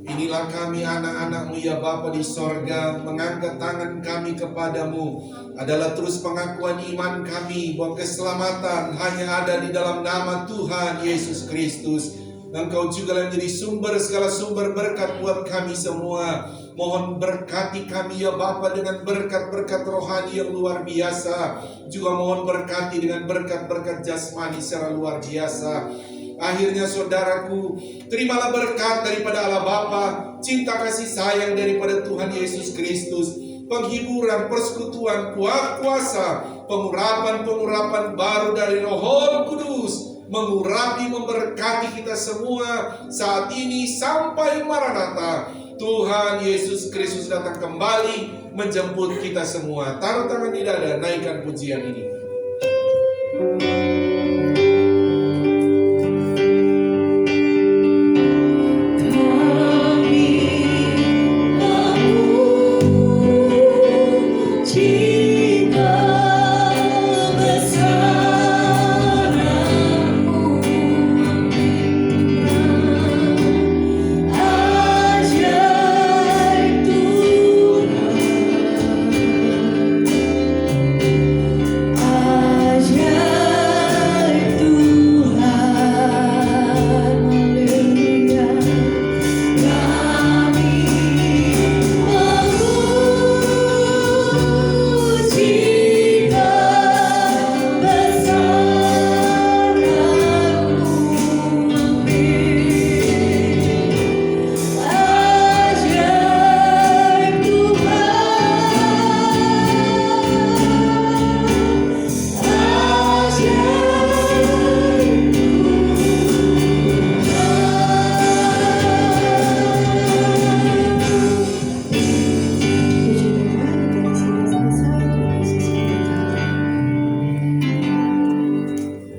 Inilah kami anak-anak-Mu ya Bapa di sorga. Mengangkat tangan kami kepadamu adalah terus pengakuan iman kami bahwa keselamatan hanya ada di dalam nama Tuhan Yesus Kristus. Engkau juga yang menjadi sumber segala sumber berkat buat kami semua. Mohon berkati kami ya Bapa dengan berkat-berkat rohani yang luar biasa. Juga mohon berkati dengan berkat-berkat jasmani secara luar biasa. Akhirnya saudaraku, terimalah berkat daripada Allah Bapa, cinta kasih sayang daripada Tuhan Yesus Kristus, penghiburan, persekutuan, kuasa, pengurapan baru dari Roh Kudus, mengurapi, memberkati kita semua saat ini sampai Maranatha. Tuhan Yesus Kristus datang kembali menjemput kita semua. Taruh tangan di dada, naikkan pujian ini.